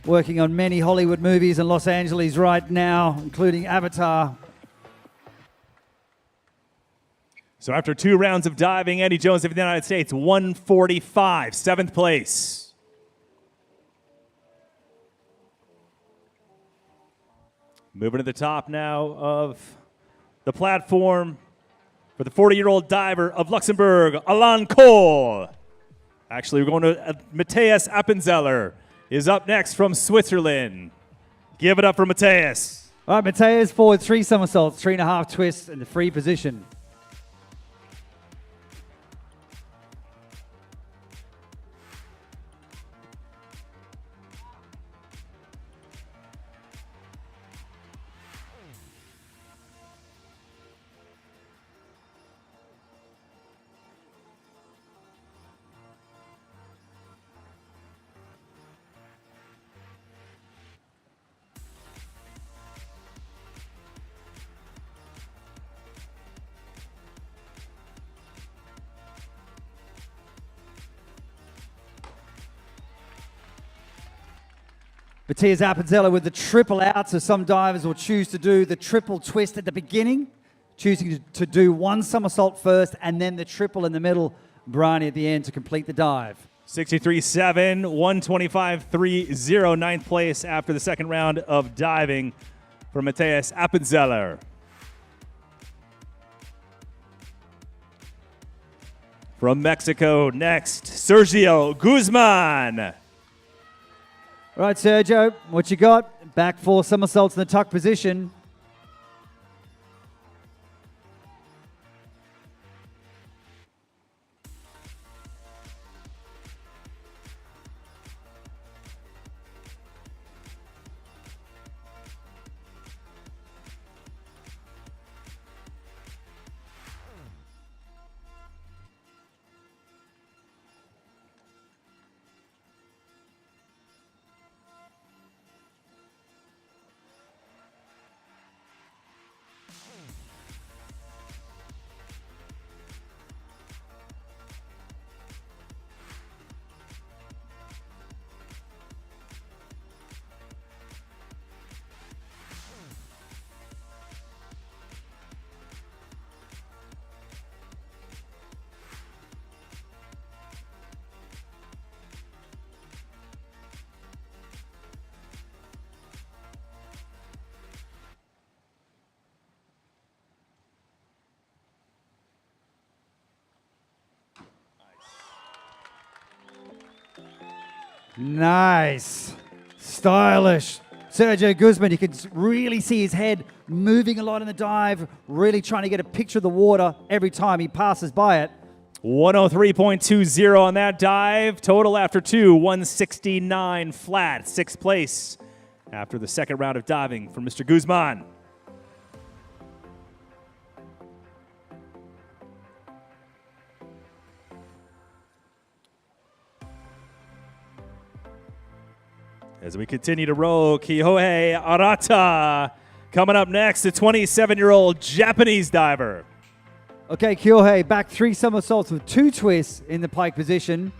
working on many Hollywood movies in Los Angeles right now, including Avatar. So after 2 rounds of diving, Andy Jones of the United States, 145, 7th place. Moving to the top now of the platform for the 40-year-old diver of Luxembourg, Alain Cole. Actually, we're going to Matthias Appenzeller is up next from Switzerland. Give it up for Matthias. All right, Matthias, forward 3 somersaults, 3.5 twists in the free position. Matthias Appenzeller with the triple out, so some divers will choose to do the triple twist at the beginning, choosing to do 1 somersault first and then the triple in the middle, Brani at the end to complete the dive. 63.7, 125.30, 9th place after the second round of diving for Matthias Appenzeller. From Mexico, next, Sergio Guzman. All right, Sergio, what you got? Back 4 somersaults in the tuck position. Nice. Stylish. Sergio Guzman, you can really see his head moving a lot in the dive, really trying to get a picture of the water every time he passes by it. 103.20 on that dive. Total after 2, 169 flat. 6th place after the second round of diving for Mr. Guzman. As we continue to row, Kiyohei Arata coming up next, the 27-year-old Japanese diver. Okay, Kyohei, back 3 somersaults with 2 twists in the pike position.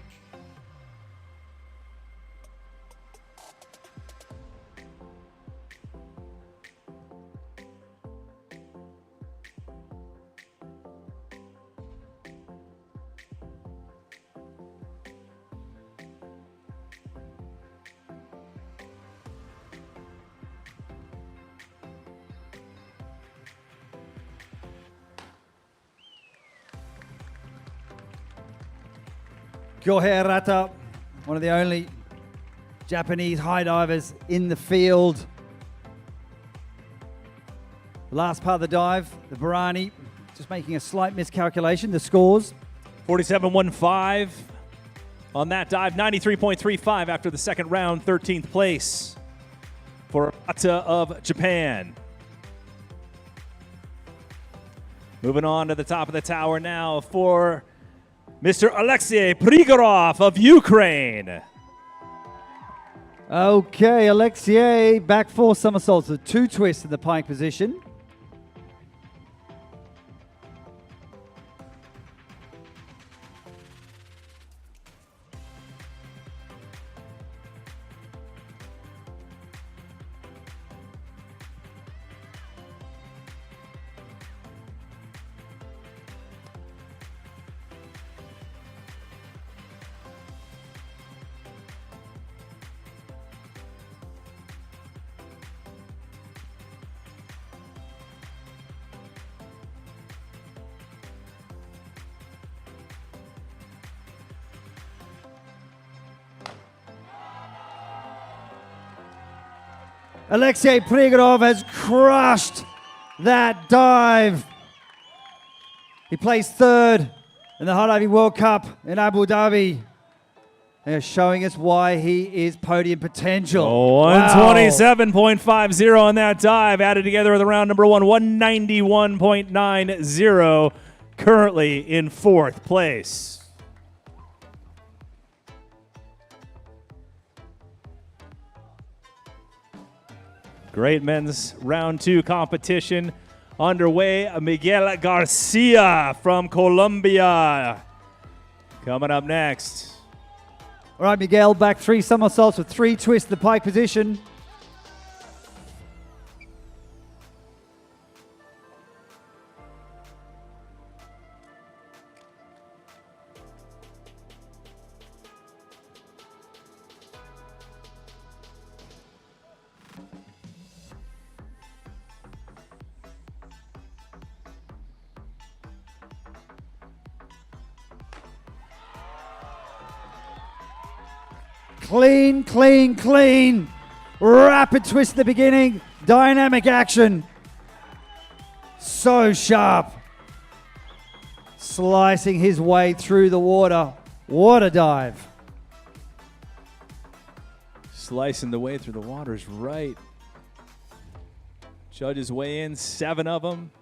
Kyohei Arata, one of the only Japanese high divers in the field. The last part of the dive, the Barani, just making a slight miscalculation. The scores. 47.15 on that dive. 93.35 after the second round. 13th place for Ata of Japan. Moving on to the top of the tower now for Mr. Alexei Prigorov of Ukraine. Okay, Alexei, back 4 somersaults with 2 twists in the pike position. Alexei Prigorov has crushed that dive. He placed 3rd in the High Diving World Cup in Abu Dhabi. They're showing us why he is podium potential. 127.50 on that dive, added together with the round number 1, 191.90, currently in 4th place. Great men's round 2 competition underway. Miguel Garcia from Colombia coming up next. All right, Miguel, back 3 somersaults with 3 twists in the pike position. Clean, clean, clean. Rapid twist at the beginning. Dynamic action. So sharp. Slicing his way through the water. What a dive. Slicing the way through the water is right. Judges weigh in, 7 of them.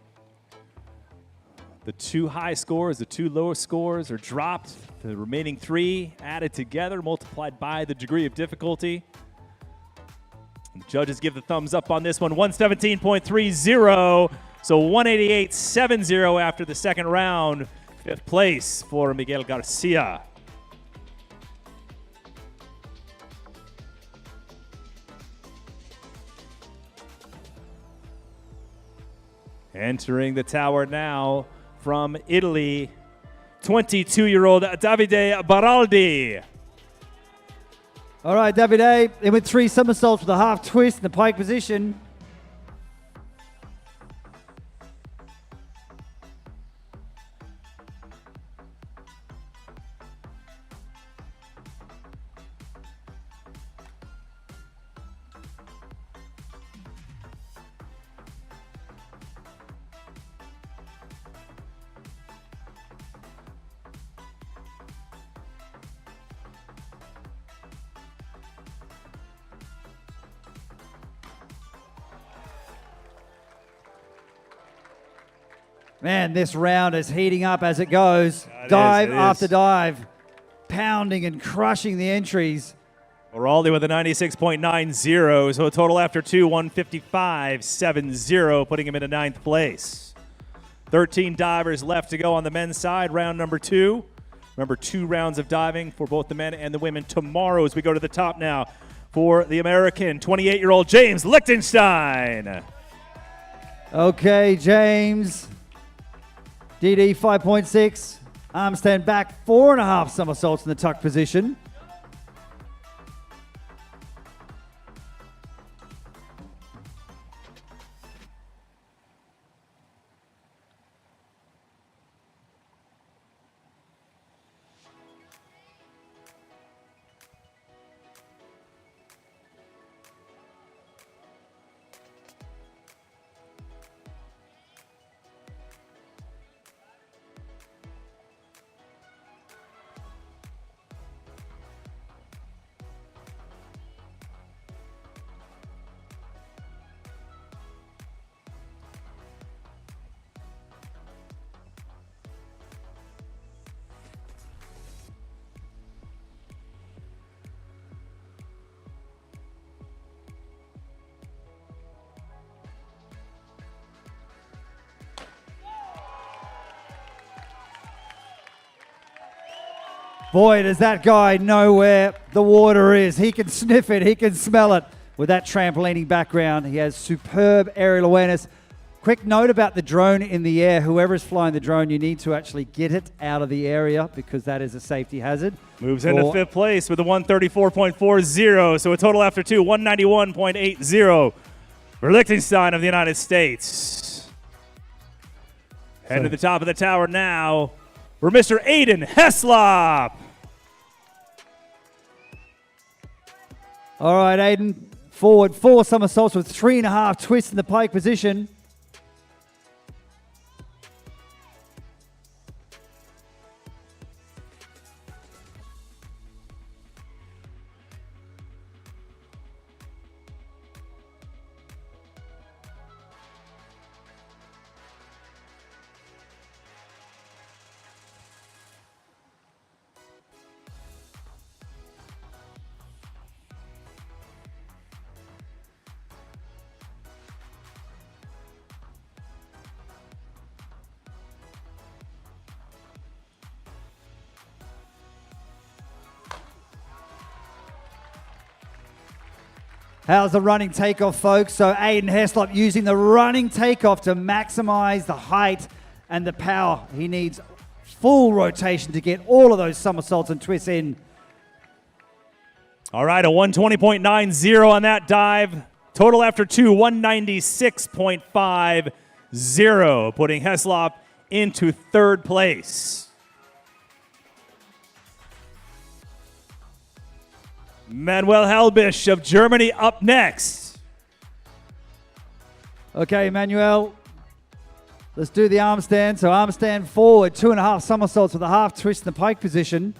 The 2 high scores, the 2 low scores are dropped. The remaining 3 added together, multiplied by the degree of difficulty. And the judges give the thumbs up on this one, 117.30. So 188.70 after the second round. 5th place for Miguel Garcia. Entering the tower now from Italy, 22-year-old Davide Baraldi. All right, Davide, in with 3 somersaults with a half twist in the pike position. Man, this round is heating up as it goes. Dive after dive, pounding and crushing the entries. Baraldi with a 96.90, so a total after 2, 155.70, putting him into 9th place. 13 divers left to go on the men's side, round number 2. Remember, 2 rounds of diving for both the men and the women tomorrow as we go to the top now for the American 28-year-old James Lichtenstein. Okay, James. DD 5.6, arm stand back, 4.5 somersaults in the tuck position. Boy, does that guy know where the water is. He can sniff it, he can smell it. With that trampolining background, he has superb aerial awareness. Quick note about the drone in the air. Whoever is flying the drone, you need to actually get it out of the area because that is a safety hazard. Moves into fifth place with a 134.40, so a total after two, 191.80 for Liechtenstein of the United States. Head to the top of the tower now for Mr. Aiden Heslop. All right, Aiden, forward 4 somersaults with 3.5 twists in the pike position. How's the running takeoff, folks? So Aiden Heslop using the running takeoff to maximize the height and the power. He needs full rotation to get all of those somersaults and twists in. All right, a 120.90 on that dive. Total after two, 196.50, putting Heslop into third place. Manuel Helbisch of Germany up next. Okay, Manuel, let's do the arm stand. So arm stand forward, 2.5 somersaults with a half twist in the pike position.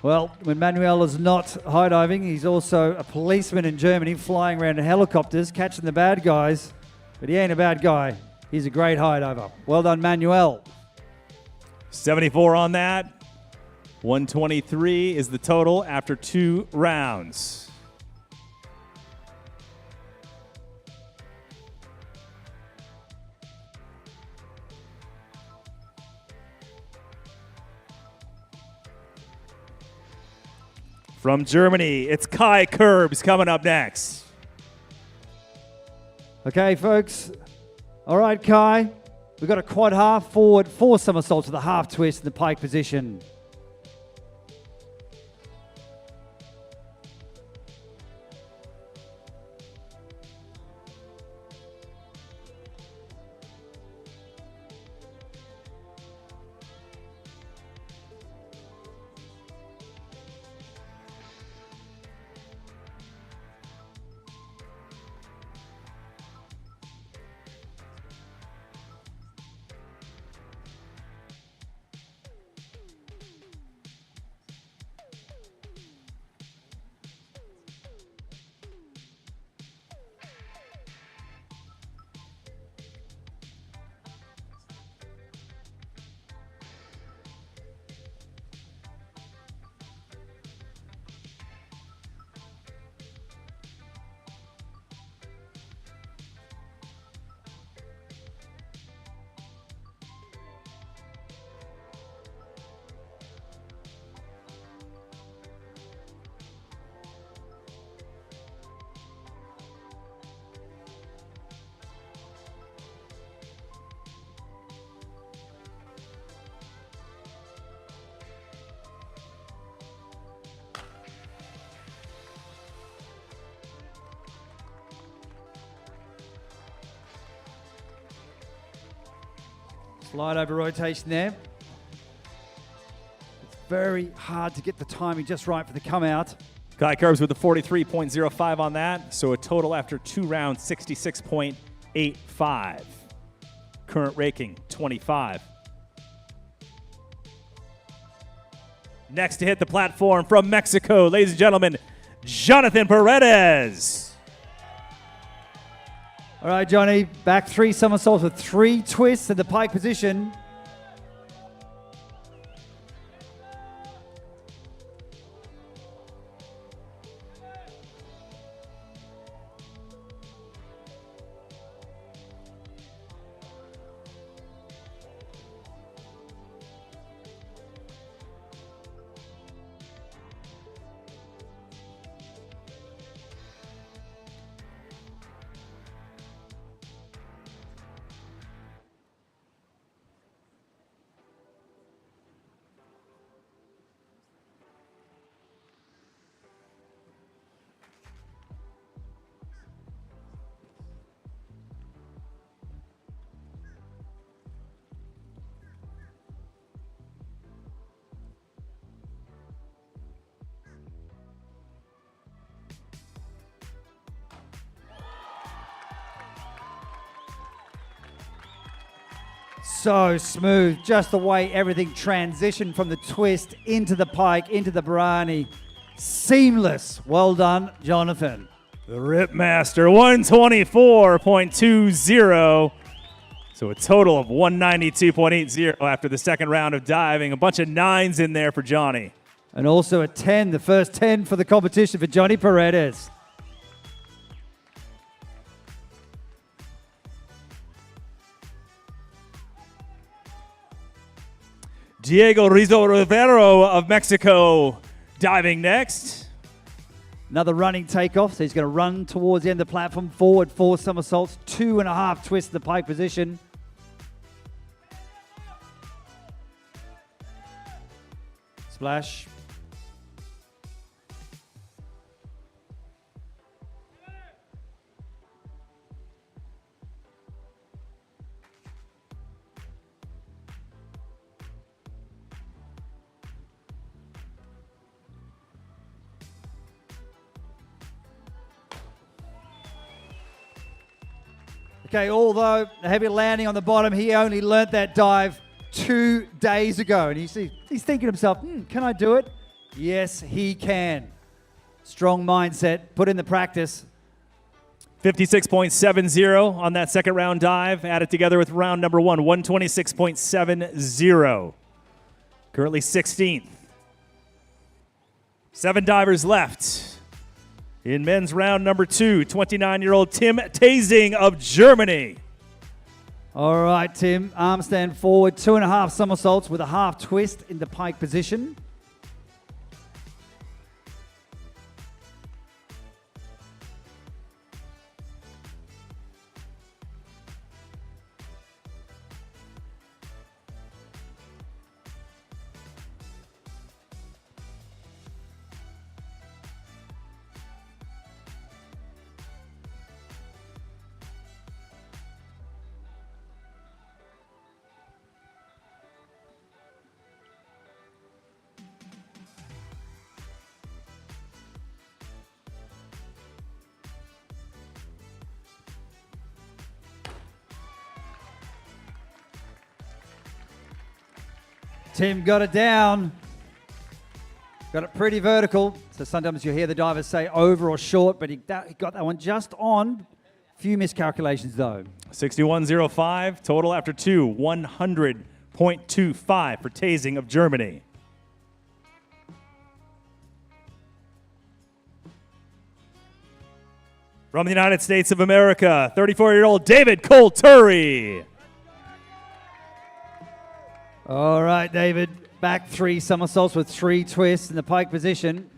Well, when Manuel is not high diving, he's also a policeman in Germany, flying around in helicopters, catching the bad guys. But he ain't a bad guy. He's a great high diver. Well done, Manuel. 74 on that. 123 is the total after 2 rounds. From Germany, it's Kai Kurbs coming up next. Okay, folks. All right, Kai. We've got a quad half forward, 4 somersaults with a half twist in the pike position. Slide over rotation there. It's very hard to get the timing just right for the come out. Kai Kurbs with a 43.05 on that, so a total after 2 rounds, 66.85. current ranking 25. Next to hit the platform from Mexico, ladies and gentlemen, Jonathan Paredes. All right, Johnny, back 3 somersaults with 3 twists in the pike position. So smooth, just the way everything transitioned from the twist into the pike, into the brani. Seamless. Well done, Jonathan. The Ripmaster, 124.20. So a total of 192.80 after the second round of diving. A bunch of 9s in there for Johnny. And also a 10, the first 10 for the competition for Johnny Paredes. Diego Rizzo Rivero of Mexico diving next. Another running takeoff, so he's going to run towards the end of the platform, forward 4 somersaults, 2.5 twists in the pike position. Splash. Okay, although a heavy landing on the bottom, he only learnt that dive 2 days ago. And he's thinking to himself, can I do it? Yes, he can. Strong mindset, put in the practice. 56.70 on that second round dive, added together with round number 1, 126.70. Currently 16th. 7 divers left. In men's round number 2, 29-year-old Tim Tasing of Germany. All right, Tim, arm stand forward, 2.5 somersaults with a half twist in the pike position. Tim got it down. Got it pretty vertical. So sometimes you hear the divers say over or short, but he got that one just on. Few miscalculations though. 61.05 total after 2, 100.25 for Tasing of Germany. From the United States of America, 34-year-old David Colturi. All right, David. Back 3 somersaults with 3 twists in the pike position.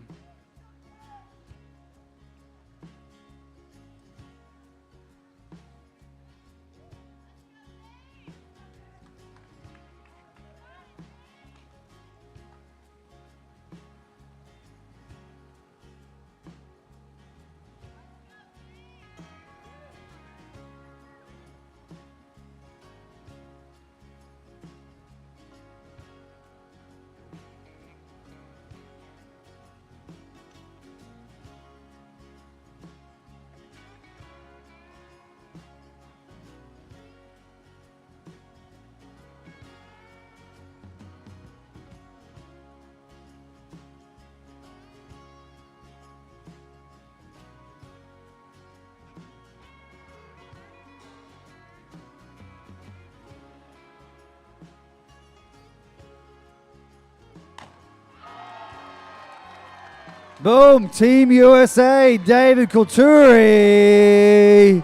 Boom, Team USA, David Kulturi.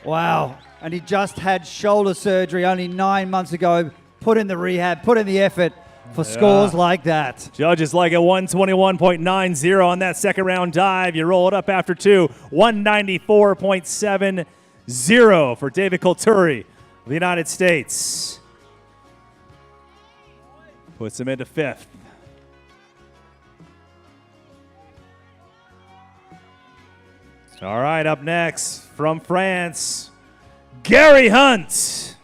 Wow, and he just had shoulder surgery only 9 months ago. Put in the rehab, put in the effort for scores like that. Judges like a 121.90 on that second round dive. You roll it up after 2, 194.70 for David Kulturi of the United States. Puts him into 5th. All right, up next from France, Gary Hunt.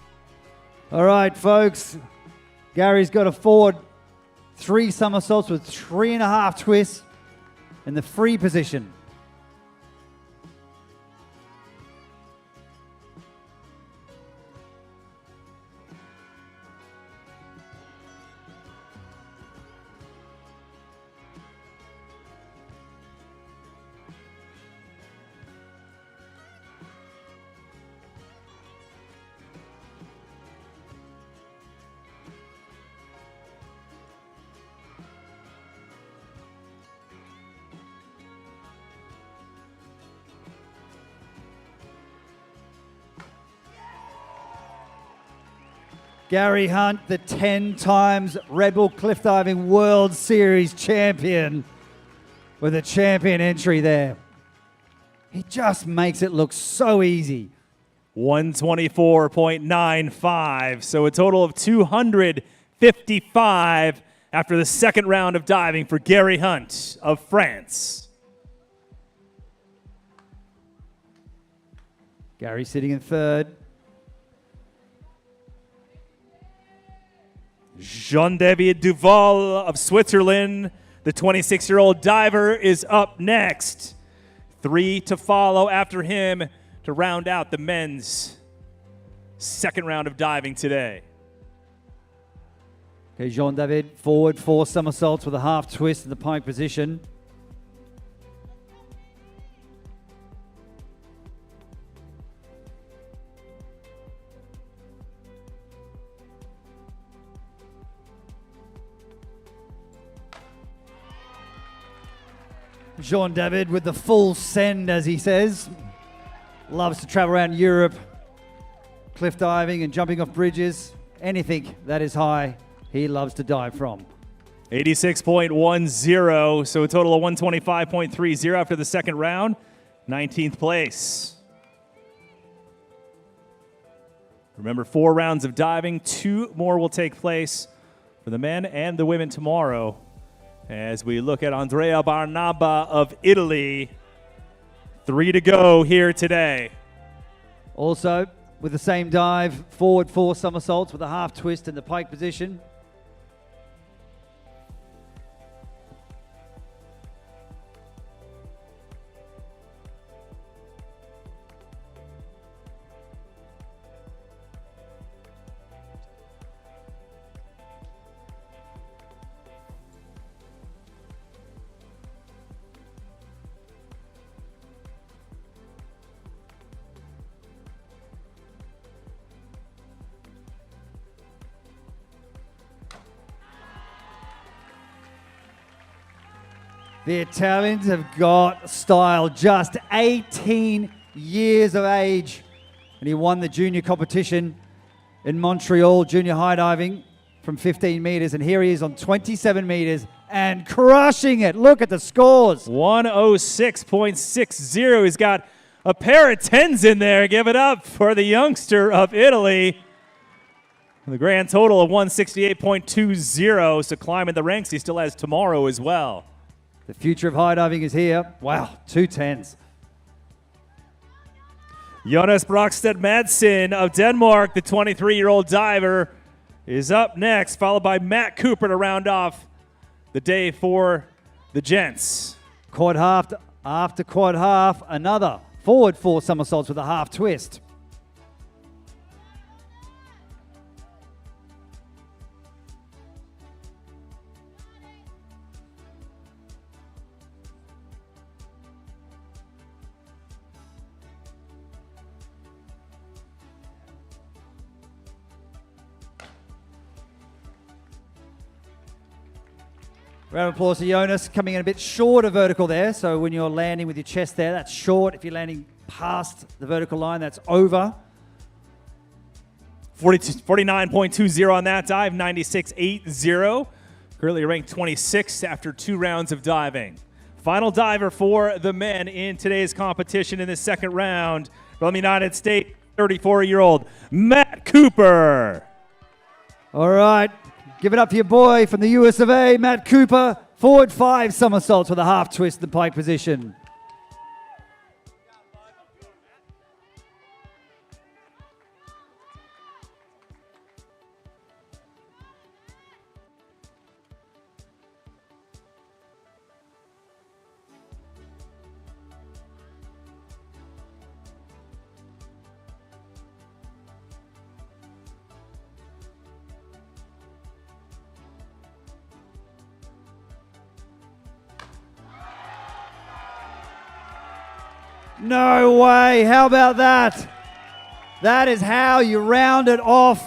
All right, folks. Gary's got a forward 3 somersaults with 3.5 twists in the free position. Gary Hunt, the 10 times Red Bull Cliff Diving World Series champion, with a champion entry there. He just makes it look so easy. 124.95, so a total of 255 after the second round of diving for Gary Hunt of France. Gary sitting in 3rd. Jean-David Duval of Switzerland, the 26-year-old diver, is up next. 3 to follow after him to round out the men's second round of diving today. Okay, Jean-David, forward 4 somersaults with a half twist in the pike position. Jean-David with the full send, as he says. Loves to travel around Europe, cliff diving and jumping off bridges. Anything that is high, he loves to dive from. 86.10, so a total of 125.30 after the second round. 19th place. Remember, 4 rounds of diving. 2 more will take place for the men and the women tomorrow, as we look at Andrea Barnaba of Italy. 3 to go here today. Also, with the same dive, forward 4 somersaults with a half twist in the pike position. The Italians have got style, just 18 years of age. And he won the junior competition in Montreal, junior high diving from 15 meters. And here he is on 27 meters and crushing it. Look at the scores. 106.60. He's got a pair of 10s in there. Give it up for the youngster of Italy. The grand total of 168.20. So climbing the ranks, he still has tomorrow as well. The future of high diving is here. Wow, 2 10s. Jonas Brockstedt Madsen of Denmark, the 23-year-old diver, is up next, followed by Matt Cooper to round off the day for the gents. Quad half after quad half, another forward 4 somersaults with a half twist. Round of applause to Jonas, coming in a bit short of vertical there. So when you're landing with your chest there, that's short. If you're landing past the vertical line, that's over. 49.20 on that dive, 96.80. Currently ranked 26th after 2 rounds of diving. Final diver for the men in today's competition in the second round from the United States, 34-year-old Matt Cooper. All right, give it up for your boy from the US of A, Matt Cooper. Forward 5 somersaults with a half twist in the pike position. No way, how about that? That is how you round it off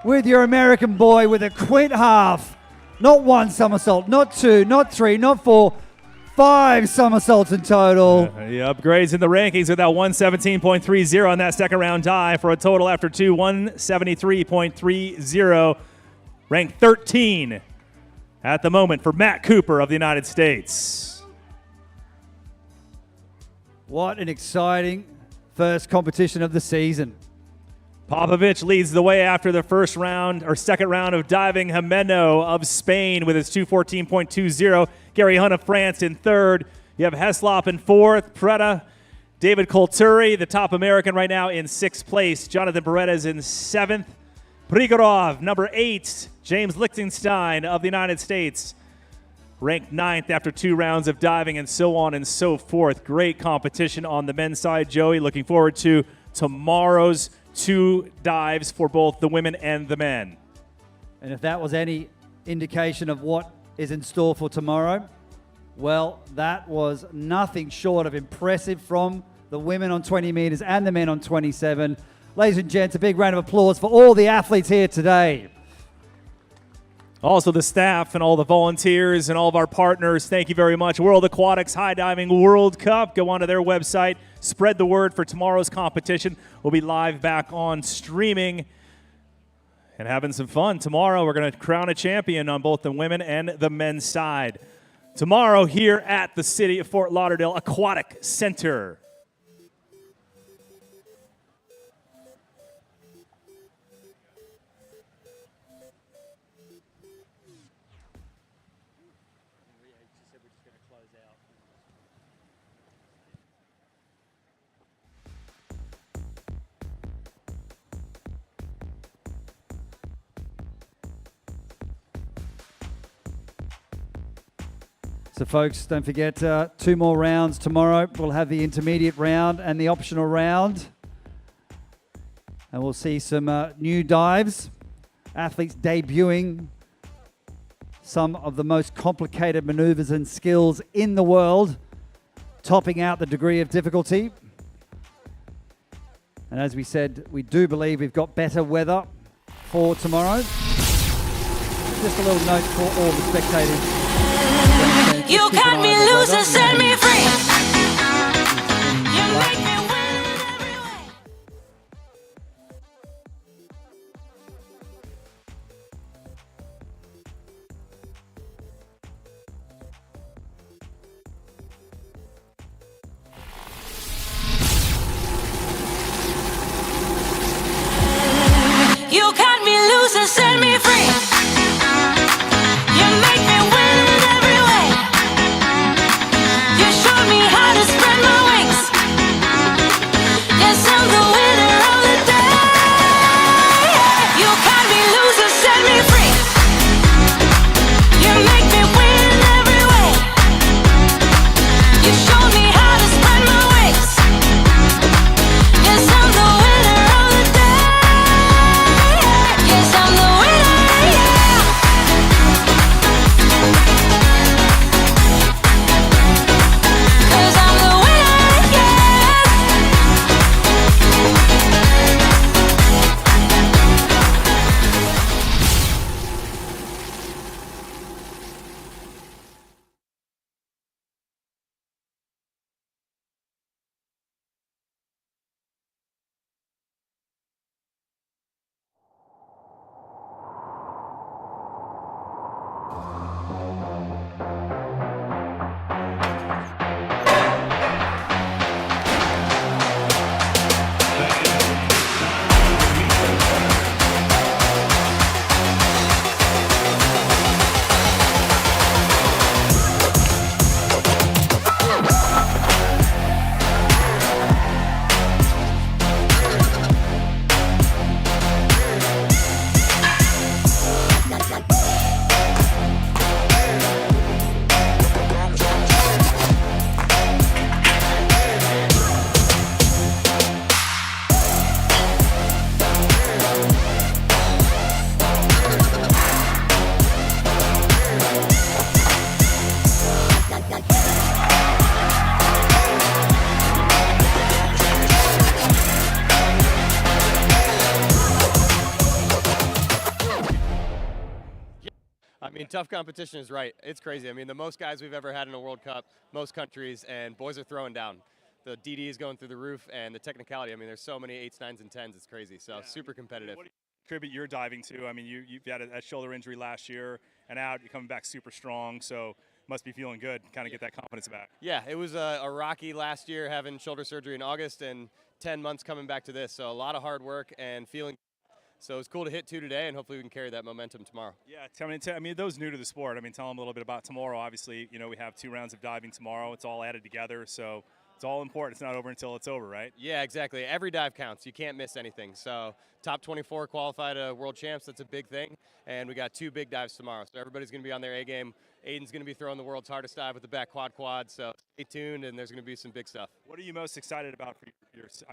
with your American boy with a quint half. Not 1 somersault, not 2, not 3, not 4, 5 somersaults in total. He upgrades in the rankings with that 117.30 on that second round dive for a total after 2, 173.30. Ranked 13 at the moment for Matt Cooper of the United States. What an exciting first competition of the season. Popovich leads the way after the first round or second round of diving. Jimeno of Spain with his 214.20. Gary Hunt of France in third. You have Heslop in fourth. Preda, David Kolturi, the top American right now in 6th place. Jonathan Paredes in 7th. Prigorov, number 8. James Lichtenstein of the United States, ranked 9th after 2 rounds of diving, and so on and so forth. Great competition on the men's side, Joey. Looking forward to tomorrow's 2 dives for both the women and the men. And if that was any indication of what is in store for tomorrow, well, that was nothing short of impressive from the women on 20 meters and the men on 27. Ladies and gents, a big round of applause for all the athletes here today. Also the staff and all the volunteers and all of our partners, thank you very much. World Aquatics High Diving World Cup. Go onto their website, spread the word for tomorrow's competition. We'll be live back on streaming and having some fun. Tomorrow we're going to crown a champion on both the women and the men's side. Tomorrow here at the City of Fort Lauderdale Aquatic Center. So folks, don't forget 2 more rounds tomorrow. We'll have the intermediate round and the optional round. And we'll see some new dives. Athletes debuting some of the most complicated maneuvers and skills in the world, topping out the degree of difficulty. And as we said, we do believe we've got better weather for tomorrow. Just a little note for all the spectators. You cut me loose and set me free. You make me win in every way. You cut me loose and set me free. You make me win in every way. You showed me how to spread my wings. tough competition is right. It's crazy. I mean, the most guys we've ever had in a World Cup, most countries, and boys are throwing down. The DD is going through the roof, and the technicality. I mean, there's so many 8s, 9s, and 10s. It's crazy. So super competitive. What do you attribute your diving to? I mean, you've had a shoulder injury last year and out. You're coming back super strong, so must be feeling good. Kind of get that confidence back. Yeah, it was a rocky last year having shoulder surgery in August and 10 months coming back to this. So a lot of hard work and feeling. So it's cool to hit 2 today, and hopefully we can carry that momentum tomorrow. Yeah, I mean, those new to the sport, I mean, tell them a little bit about tomorrow. Obviously, we have 2 rounds of diving tomorrow. It's all added together, so it's all important. It's not over until it's over, right? Yeah, exactly. Every dive counts. You can't miss anything. So top 24 qualify to World Champs. That's a big thing. And we got 2 big dives tomorrow. So everybody's going to be on their A game. Aiden's going to be throwing the world's hardest dive with the back quad. So stay tuned, and there's going to be some big stuff. What are you most excited about for yourself?